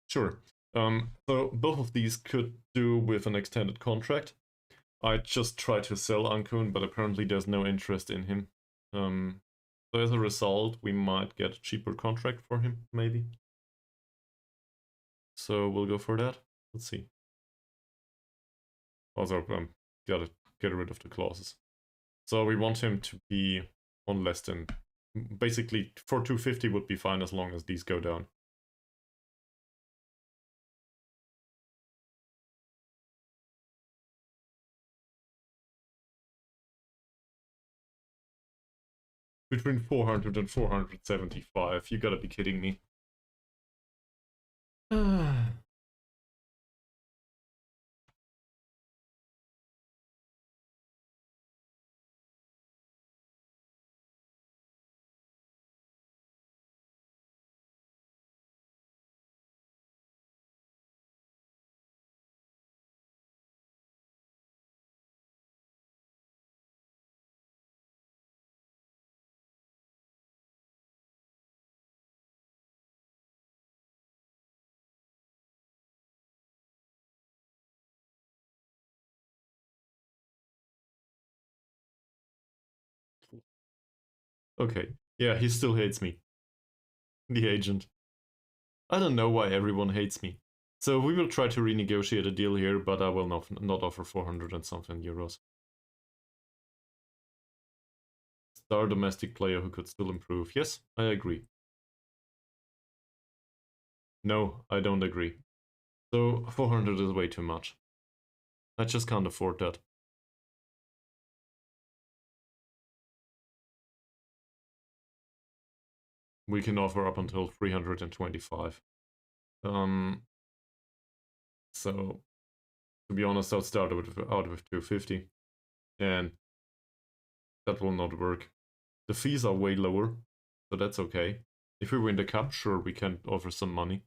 Sure. So both of these could do with an extended contract. I just tried to sell Ankun, but apparently there's no interest in him. So as a result, we might get a cheaper contract for him, maybe. So we'll go for that. Let's see. Also, gotta get rid of the clauses. So we want him to be on less than... Basically, for 250 would be fine as long as these go down. Between 400 and 475. You gotta be kidding me. Okay. Yeah, he still hates me. The agent. I don't know why everyone hates me. So we will try to renegotiate a deal here, but I will not offer 400 and something euros. Star domestic player who could still improve. Yes, I agree. No, I don't agree. So 400 is way too much. I just can't afford that. We can offer up until 325. So to be honest, I'll start out with 250, and that will not work. The fees are way lower, so that's okay. If we win the cup, sure, we can offer some money.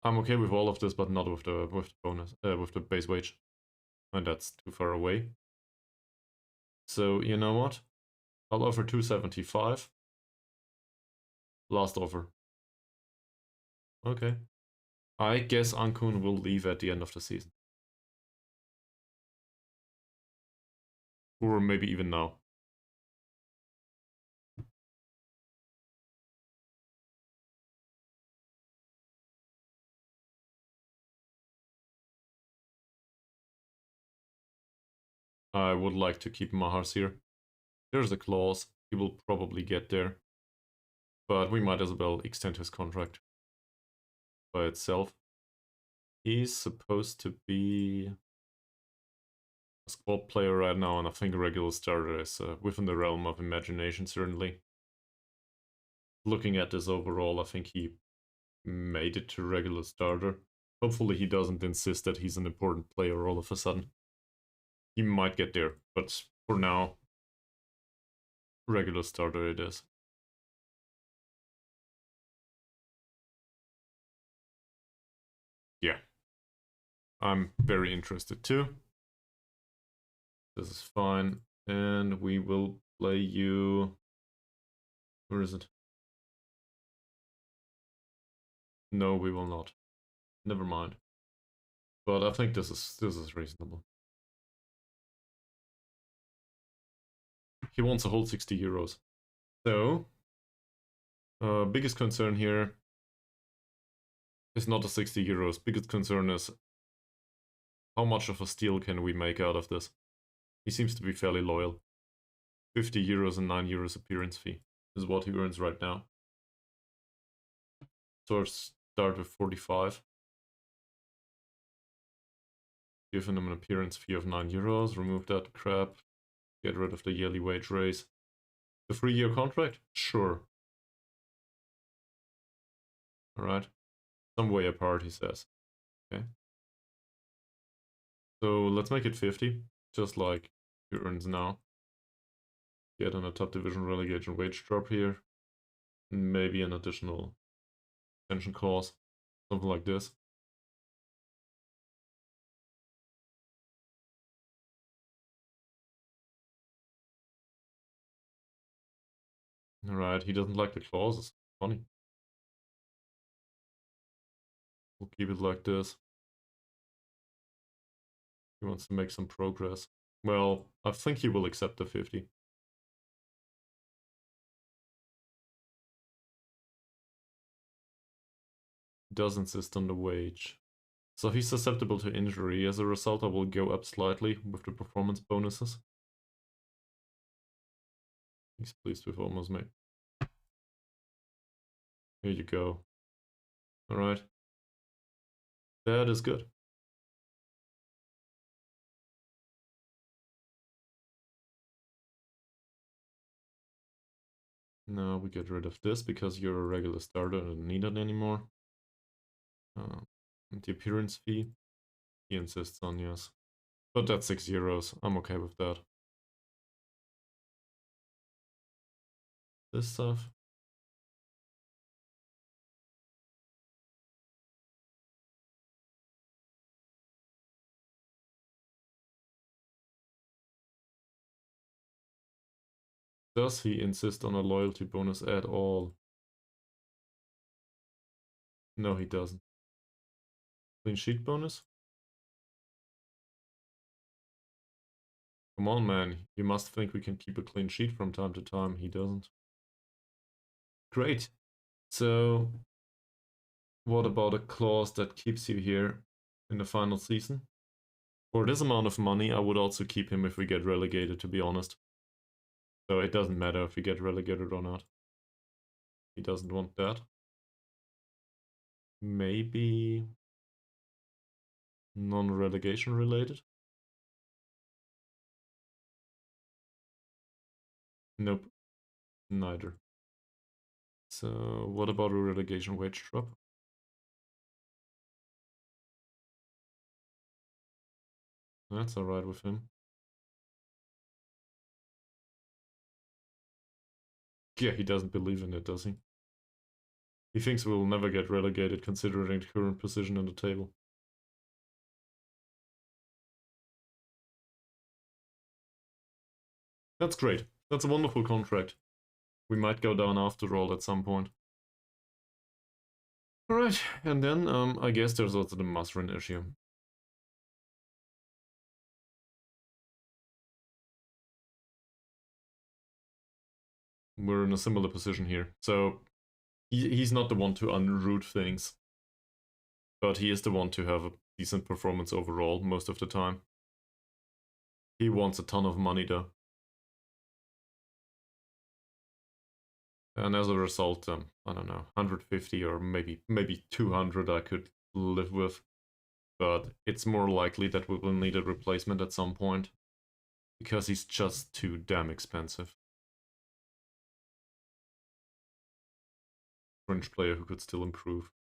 I'm okay with all of this, but not with the bonus, with the base wage, and that's too far away. So you know what? I'll offer 275. Last offer. Okay. I guess Ankun will leave at the end of the season. Or maybe even now. I would like to keep Mahars here. There's a clause. He will probably get there. But we might as well extend his contract by itself. He's supposed to be a squad player right now, and I think a regular starter is within the realm of imagination, certainly. Looking at this overall, I think he made it to regular starter. Hopefully he doesn't insist that he's an important player all of a sudden. He might get there, but for now, regular starter it is. Yeah. I'm very interested too. This is fine. And we will play you... Where is it? No, we will not. Never mind. But I think this is reasonable. He wants a whole 60 euros. So, biggest concern here is not the 60 euros. Biggest concern is how much of a steal can we make out of this? He seems to be fairly loyal. 50 euros and 9 euros appearance fee is what he earns right now. So I'll start with 45. Giving him an appearance fee of 9 euros. Remove that crap. Get rid of the yearly wage raise. The 3-year contract? Sure. Alright. Some way apart, he says. Okay. So let's make it 50, just like he earns now. Get on a top division relegation wage drop here. Maybe an additional pension clause. Something like this. Alright, he doesn't like the clauses. Funny. We'll keep it like this. He wants to make some progress. Well, I think he will accept the 50. Does insist on the wage. So he's susceptible to injury. As a result, I will go up slightly with the performance bonuses. He's pleased with almost me. Here you go. Alright. That is good. Now we get rid of this because you're a regular starter and don't need it anymore. And the appearance fee, he insists on, yes. But that's €6. I'm okay with that. This stuff. Does he insist on a loyalty bonus at all? No, he doesn't. Clean sheet bonus? Come on, man. You must think we can keep a clean sheet from time to time. He doesn't. Great. So, what about a clause that keeps you here in the final season? For this amount of money, I would also keep him if we get relegated, to be honest. So it doesn't matter if we get relegated or not. He doesn't want that. Maybe non-relegation related? Nope, neither. So what about a relegation wage drop? That's alright with him. Yeah, he doesn't believe in it, does he? He thinks we'll never get relegated considering the current position on the table. That's great. That's a wonderful contract. We might go down after all at some point. Alright, and then I guess there's also the Masrin issue. We're in a similar position here. So he's not the one to unroot things, but he is the one to have a decent performance overall most of the time. He wants a ton of money though. And as a result, I don't know, 150 or maybe 200 I could live with. But it's more likely that we will need a replacement at some point, because he's just too damn expensive. Fringe player who could still improve.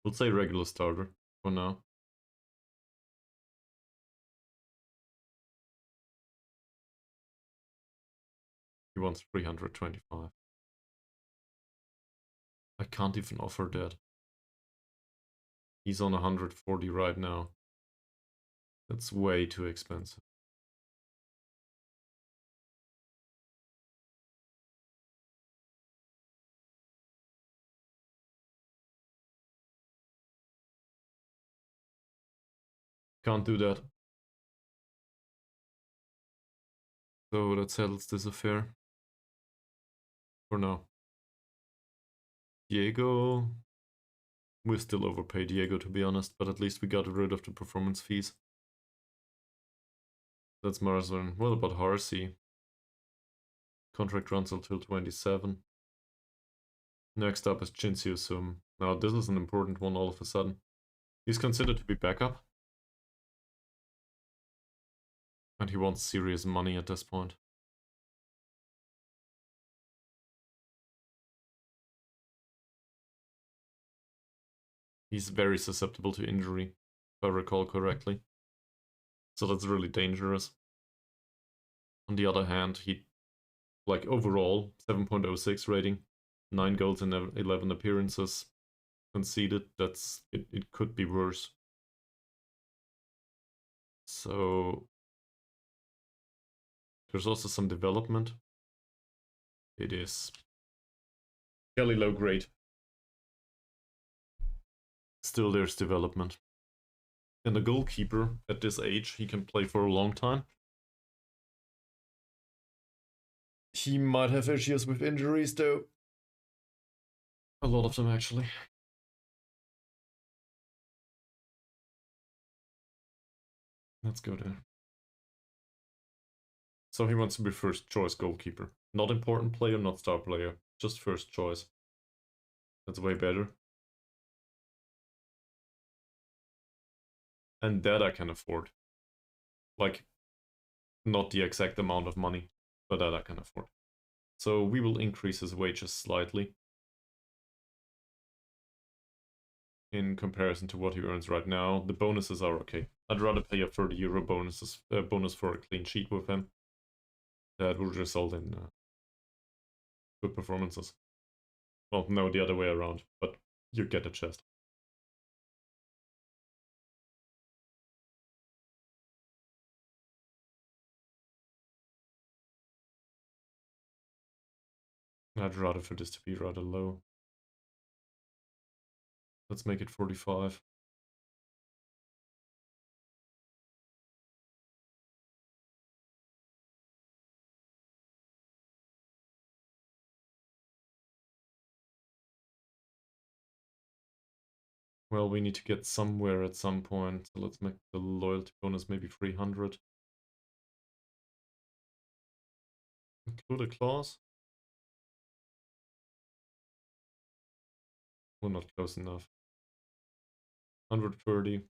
We'll say regular starter for now. He wants 325. I can't even offer that. He's on 140 right now. That's way too expensive. Can't do that. So that settles this affair. For now. Diego. We still overpay Diego, to be honest, but at least we got rid of the performance fees. That's Marzern. What about Harsey? Contract runs until 27. Next up is Jin Soo-sum. Now this is an important one all of a sudden. He's considered to be backup. And he wants serious money at this point. He's very susceptible to injury, if I recall correctly. So that's really dangerous. On the other hand, he, like overall, 7.06 rating, 9 goals in 11 appearances conceded. It could be worse. So there's also some development. It is fairly low grade. Still there's development. And the goalkeeper, at this age, he can play for a long time. He might have issues with injuries though. A lot of them actually. Let's go there. So he wants to be first choice goalkeeper. Not important player, not star player. Just first choice. That's way better. And that I can afford. Like, not the exact amount of money, but that I can afford. So we will increase his wages slightly. In comparison to what he earns right now. The bonuses are okay. I'd rather pay a €30 bonus for a clean sheet with him. That would result in good performances. Well, no, the other way around, but you get the gist. I'd rather for this to be rather low. Let's make it 45. Well, we need to get somewhere at some point, so let's make the loyalty bonus maybe 300. Include a clause? We're not close enough. 130.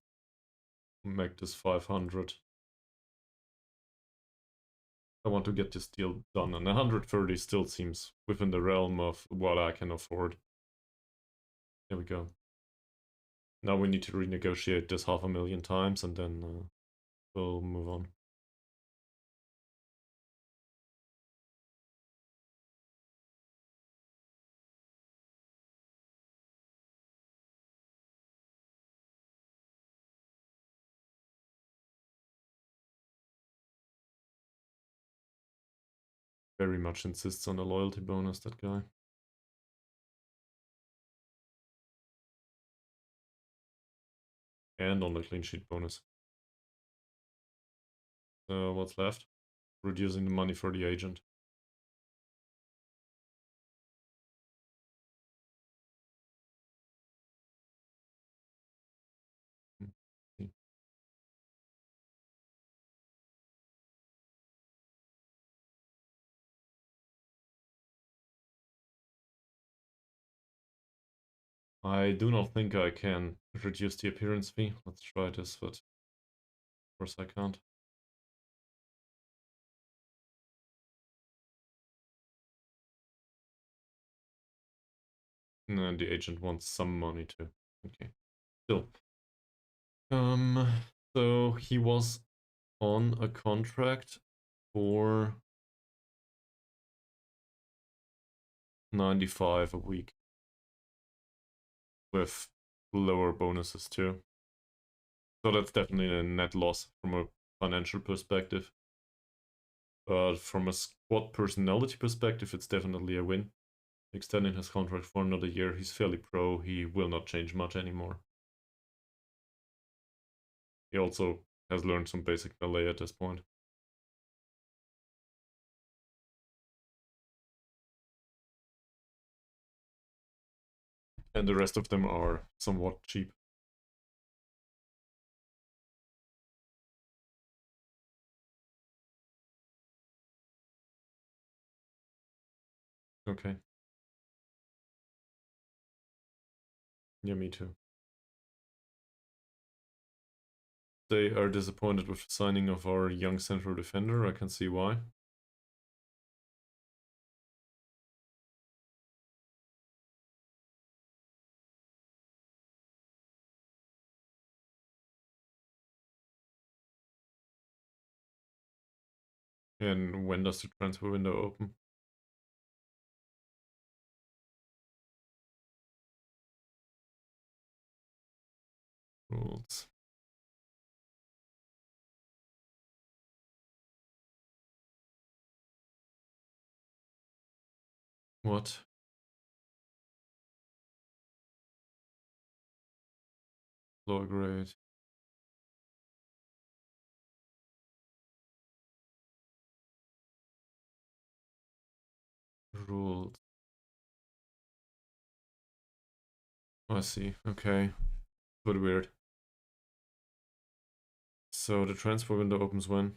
Make this 500. I want to get this deal done, and 130 still seems within the realm of what I can afford. There we go. Now we need to renegotiate this 500,000 times, and then we'll move on. Very much insists on the loyalty bonus, that guy. And on the clean sheet bonus. So what's left? Reducing the money for the agent. I do not think I can reduce the appearance fee. Let's try this, but of course I can't. And the agent wants some money too. Okay. Still. So he was on a contract for 95 a week with lower bonuses too. So that's definitely a net loss from a financial perspective. But from a squad personality perspective, it's definitely a win. Extending his contract for another year, he's fairly pro, he will not change much anymore. He also has learned some basic Malay at this point. And the rest of them are somewhat cheap. Okay. Yeah, me too. They are disappointed with the signing of our young central defender. I can see why. And when does the transfer window open? Rules. What? Lower grade. Rules. I see. Okay. But weird. So the transfer window opens when?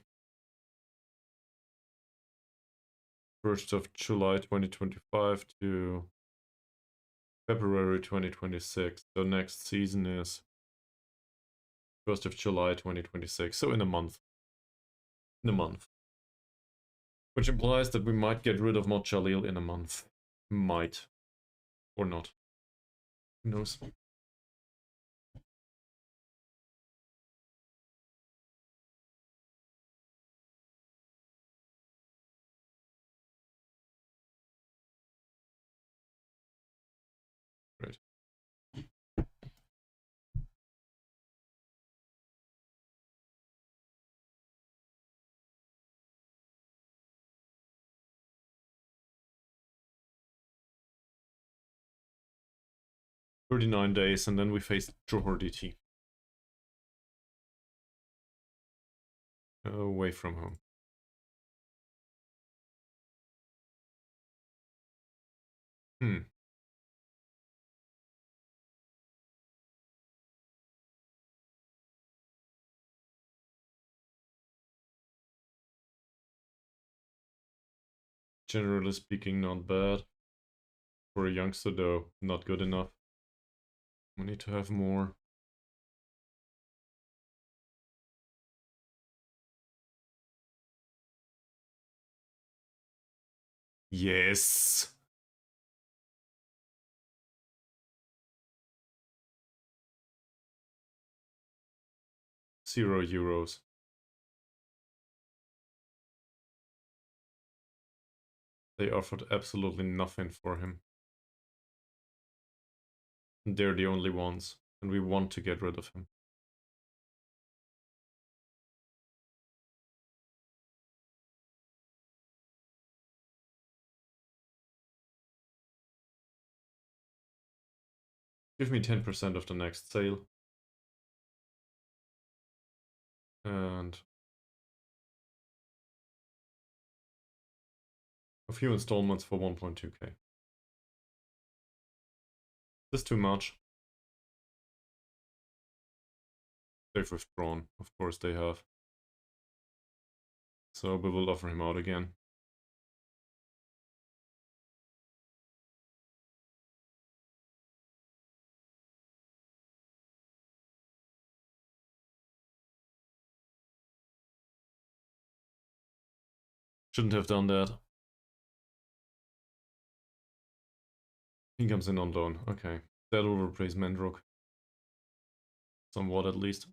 1st of July 2025 to February 2026. So next season is 1st of July 2026. So in a month. In a month. Which implies that we might get rid of Mohd Jalil in a month. Might. Or not. Who knows? Right. $39 and then we face Johor DT. Away from home. Generally speaking, not bad. For a youngster though, not good enough. We need to have more. Yes! €0. They offered absolutely nothing for him. They're the only ones, and we want to get rid of him. Give me 10% of the next sale. And a few installments for 1.2k. This too much. They've withdrawn. Of course they have. So we will offer him out again. Shouldn't have done that. He comes in on loan. Okay. That will replace Mendrook. Somewhat at least.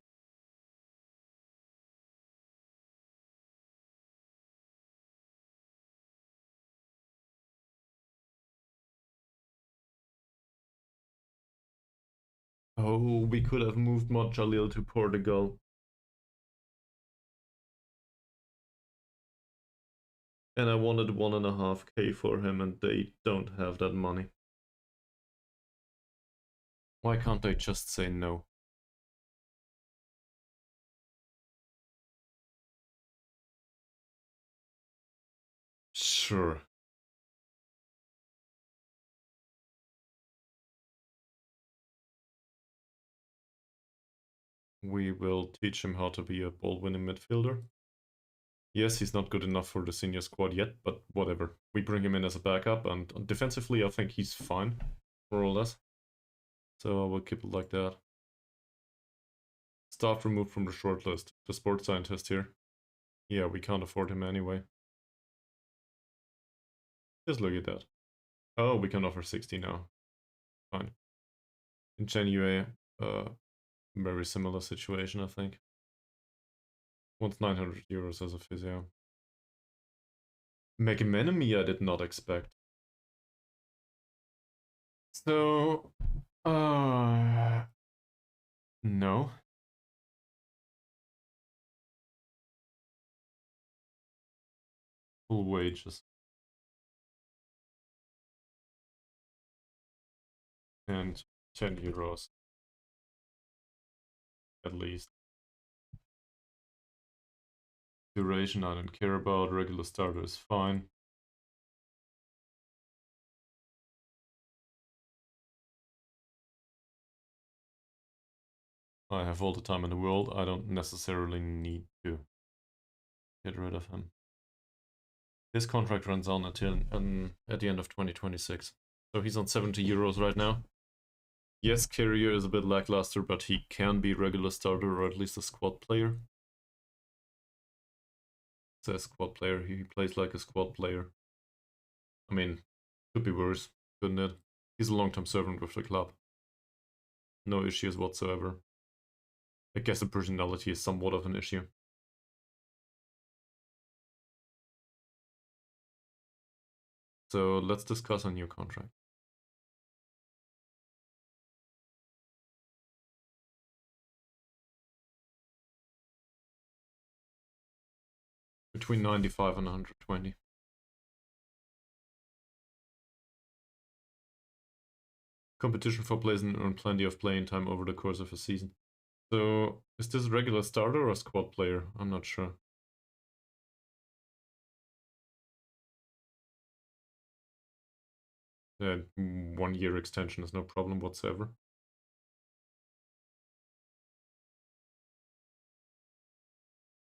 Oh, we could have moved Mohd Jalil to Portugal. And I wanted 1.5k for him and they don't have that money. Why can't they just say no? Sure. We will teach him how to be a ball-winning midfielder. Yes, he's not good enough for the senior squad yet, but whatever. We bring him in as a backup, and defensively I think he's fine, more or less. So I will keep it like that. Staff removed from the shortlist. The sports scientist here. Yeah, we can't afford him anyway. Just look at that. Oh, we can offer 60 now. Fine. In January, very similar situation, I think. Wants 900 euros as a physio. Megamanemy I did not expect. So, no. Full wages. And 10 euros. At least. Duration I don't care about. Regular starter is fine. I have all the time in the world. I don't necessarily need to get rid of him. His contract runs on until at the end of 2026. So he's on 70 euros right now. Yes, career is a bit lackluster, but he can be regular starter or at least a squad player. It says squad player. He plays like a squad player. I mean, could be worse, couldn't it? He's a long-term servant with the club. No issues whatsoever. I guess the personality is somewhat of an issue. So let's discuss a new contract. Between 95 and 120. Competition for players and earn plenty of playing time over the course of a season. So, is this a regular starter or a squad player? I'm not sure. Yeah, 1 year extension is no problem whatsoever.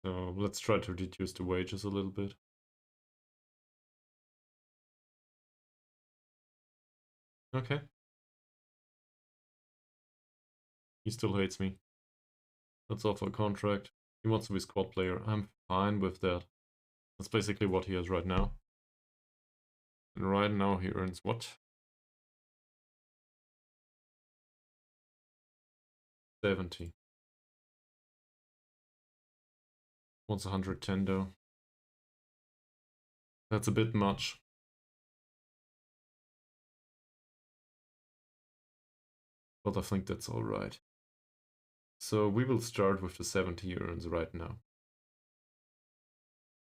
So let's try to reduce the wages a little bit. Okay. He still hates me. Let's offer a contract. He wants to be a squad player. I'm fine with that. That's basically what he has right now. And right now he earns what? 70. Wants 110 though. That's a bit much. But I think that's alright. So we will start with the 70 he earns right now.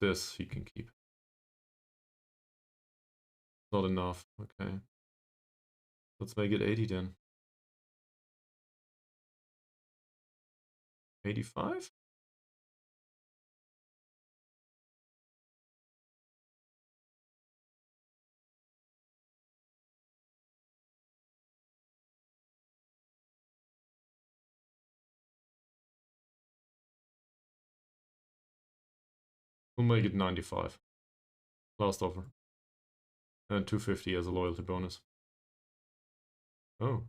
This he can keep. Not enough, okay. Let's make it 80 then. 85? We'll make it 95. Last offer. And 250 as a loyalty bonus. Oh.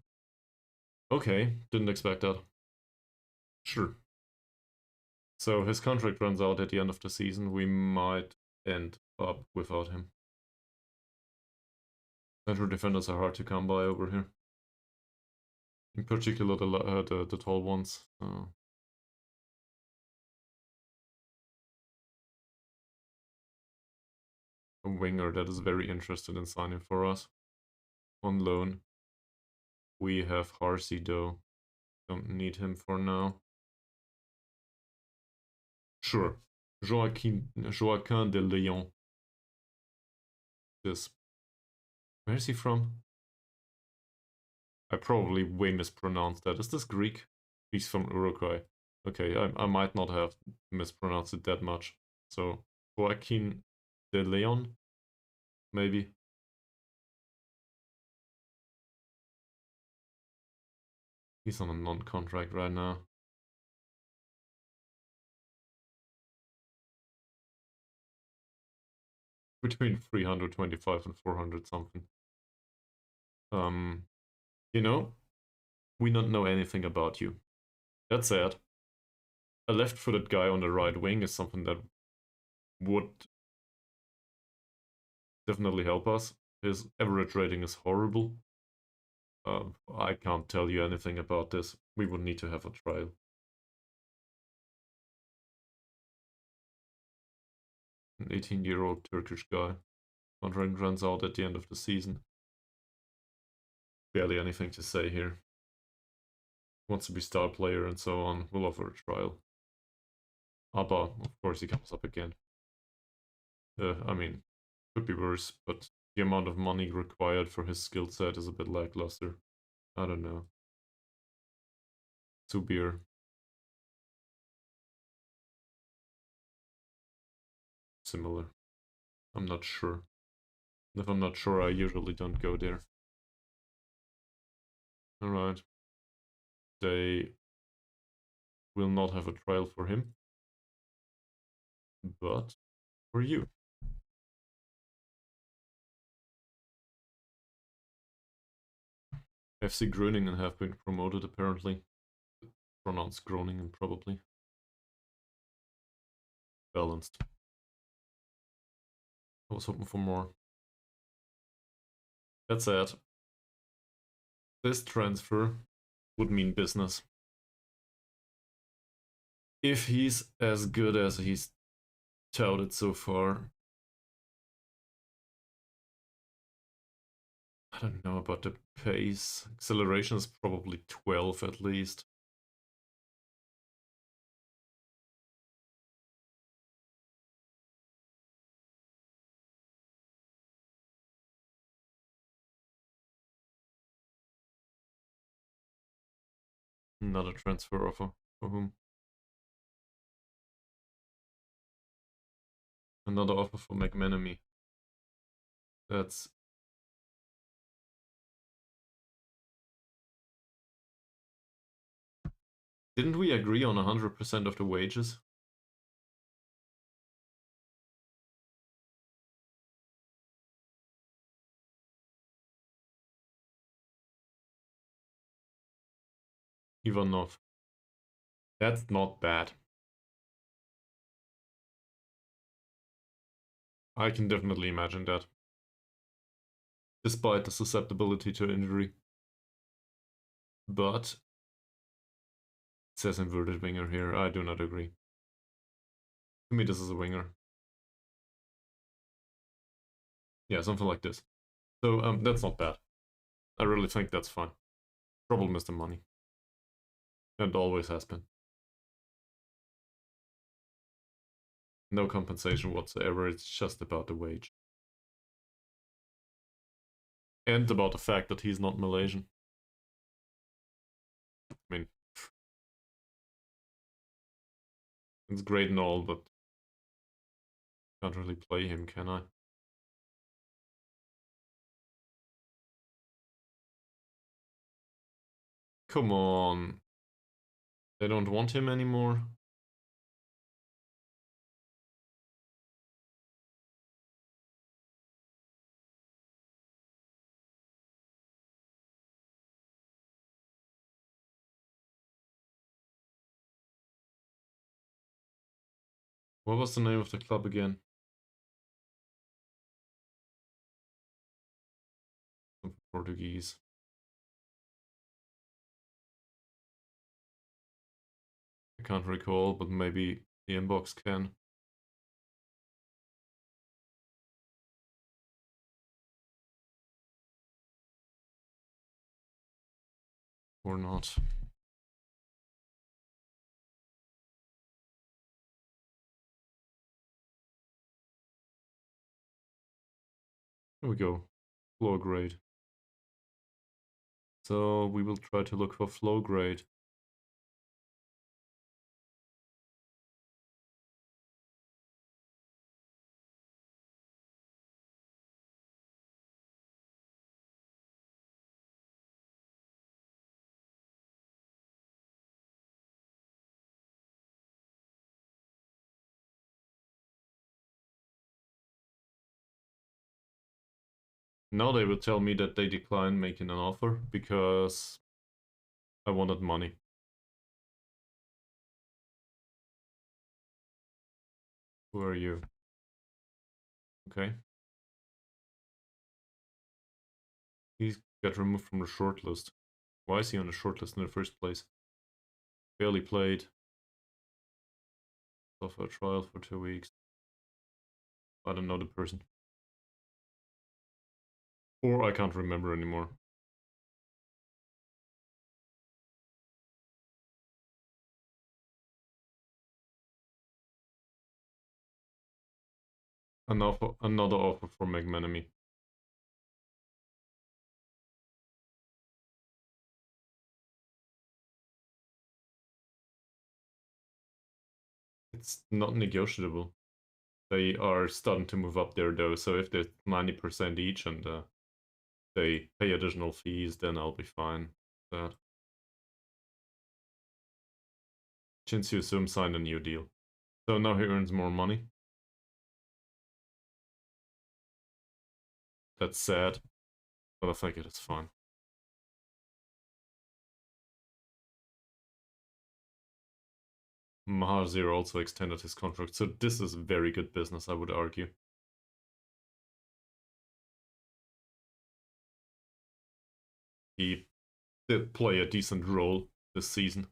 Okay, didn't expect that. Sure. So his contract runs out at the end of the season. We might end up without him. Central defenders are hard to come by over here. In particular, the tall ones. A winger that is very interested in signing for us. On loan. We have Harsey though. Don't need him for now. Sure. Joaquin de Leon. This. Where is he from? I probably way mispronounced that. Is this Greek? He's from Uruguay. Okay, I might not have mispronounced it that much. So, Joaquin de Leon? Maybe. He's on a non-contract right now. Between 325 and 400 something. You know, we don't know anything about you. That's sad. a left-footed guy on the right wing is something that would definitely help us. His average rating is horrible. I can't tell you anything about this. We would need to have a trial. An 18-year-old Turkish guy. Contract runs out at the end of the season. Barely anything to say here. Wants to be star player and so on. We'll offer a trial. Abba, of course he comes up again. I mean, could be worse, but the amount of money required for his skill set is a bit lackluster. I don't know. Subir. Similar. I'm not sure. If I'm not sure, I usually don't go there. Alright. They will not have a trial for him. But for you. FC Groningen have been promoted apparently. Pronounced Groningen probably. Balanced. I was hoping for more. That said, this transfer would mean business. If he's as good as he's touted so far, I don't know about the pace. Acceleration is probably 12 at least. Another transfer offer. For whom? Another offer for McManamy. That's... Didn't we agree on 100% of the wages? Ivanov. That's not bad. I can definitely imagine that. Despite the susceptibility to injury. But it says inverted winger here. I do not agree. To me, this is a winger. Yeah, something like this. So that's not bad. I really think that's fine. Problem is the money. And always has been. No compensation whatsoever, it's just about the wage. And about the fact that he's not Malaysian. I mean, it's great and all, but can't really play him, can I? Come on. They don't want him anymore. What was the name of the club again? Portuguese. I can't recall, but maybe the inbox can. Or not. There we go. Floor grade. So we will try to look for flow grade. Now they will tell me that they declined making an offer because I wanted money. Who are you? Okay. He got removed from the shortlist. Why is he on the shortlist in the first place? Barely played. Off a trial for 2 weeks. I don't know the person. Or I can't remember anymore. Another offer for McManamy. It's not negotiable. They are starting to move up there though, so if they're 90% each and they pay additional fees, then I'll be fine. That. Chinsu Sum signed a new deal. So now he earns more money. That's sad, but I think it is fine. Mahazir also extended his contract, so this is very good business, I would argue. He did play a decent role this season.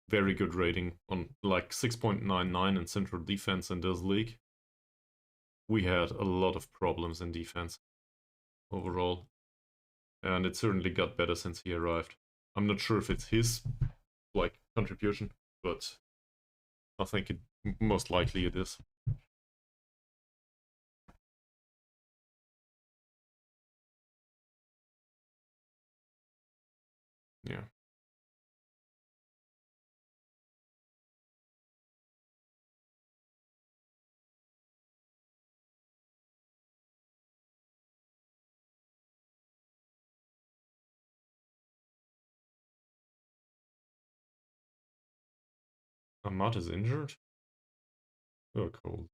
Very good rating on like 6.99 in central defense in this league. We had a lot of problems in defense overall, and it certainly got better since he arrived. I'm not sure if it's his like contribution, but I think it most likely it is. Yeah. Amat is injured? Oh, cold.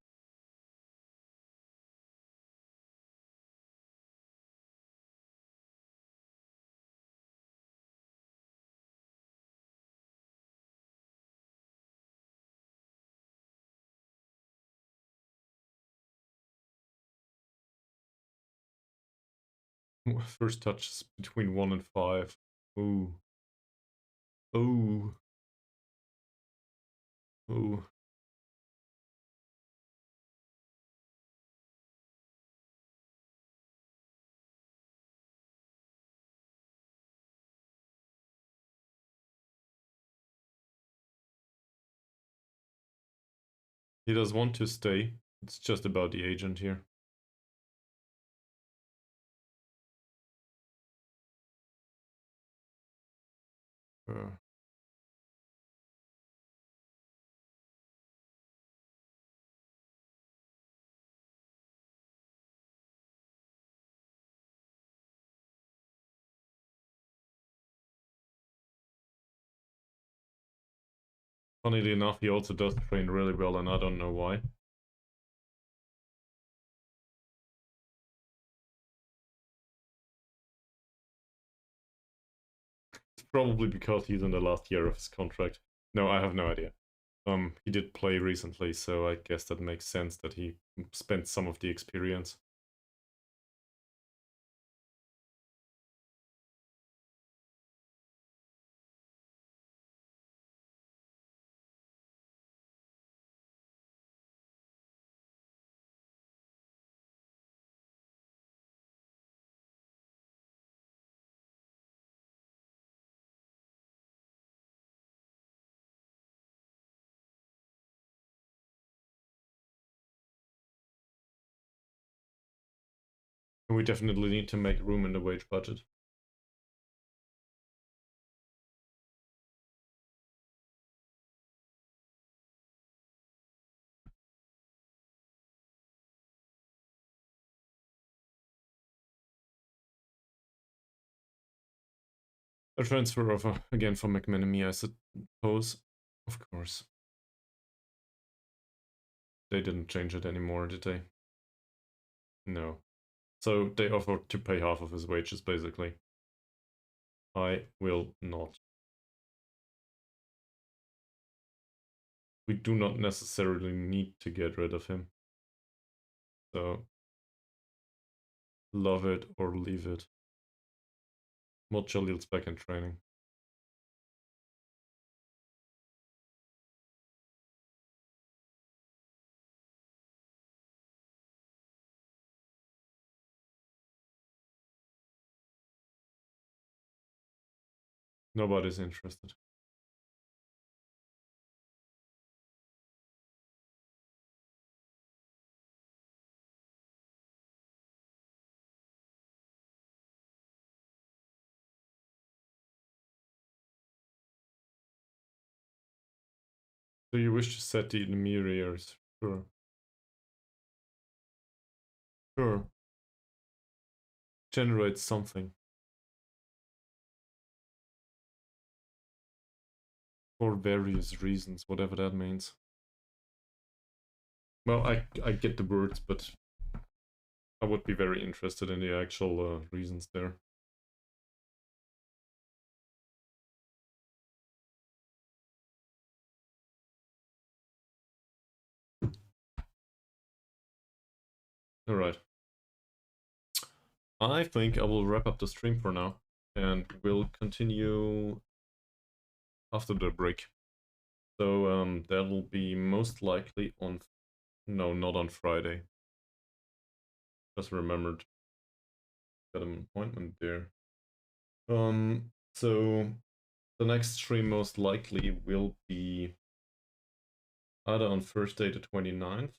First touch is between 1 and 5. Ooh. Ooh. Ooh. He does want to stay. It's just about the agent here. Uh, Funnily enough, he also does train really well, and I don't know why. It's probably because he's in the last year of his contract. No, I have no idea. He did play recently, so I guess that makes sense that he spent some of the experience. And we definitely need to make room in the wage budget. A transfer offer again for McManamy, I suppose. Of course. They didn't change it anymore, did they? No. So they offered to pay half of his wages, basically. I will not. we do not necessarily need to get rid of him. So, love it or leave it. Mohd Jalil's back in training. Nobody's interested. Do you wish to set the intermediaries? Sure. Sure. Generate something. For various reasons, whatever that means. Well, I get the words, but I would be very interested in the actual reasons there. Alright. I think I will wrap up the stream for now, and we'll continue after the break. So that'll be most likely on... No, not on Friday. Just remembered. Got an appointment there. So the next stream most likely will be either on Thursday the 29th,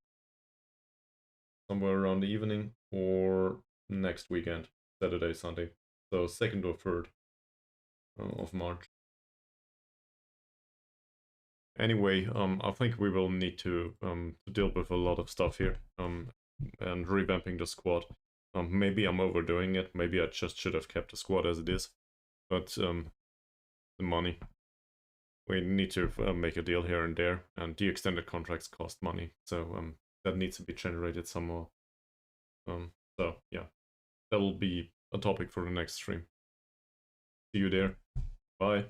somewhere around the evening, or next weekend, Saturday, Sunday. So 2nd or 3rd of March. Anyway, I think we will need to deal with a lot of stuff here, and revamping the squad. Maybe I'm overdoing it. Maybe I just should have kept the squad as it is. But the money. We need to make a deal here and there, and the extended contracts cost money. So that needs to be generated somewhere. So yeah, that will be a topic for the next stream. See you there. Bye.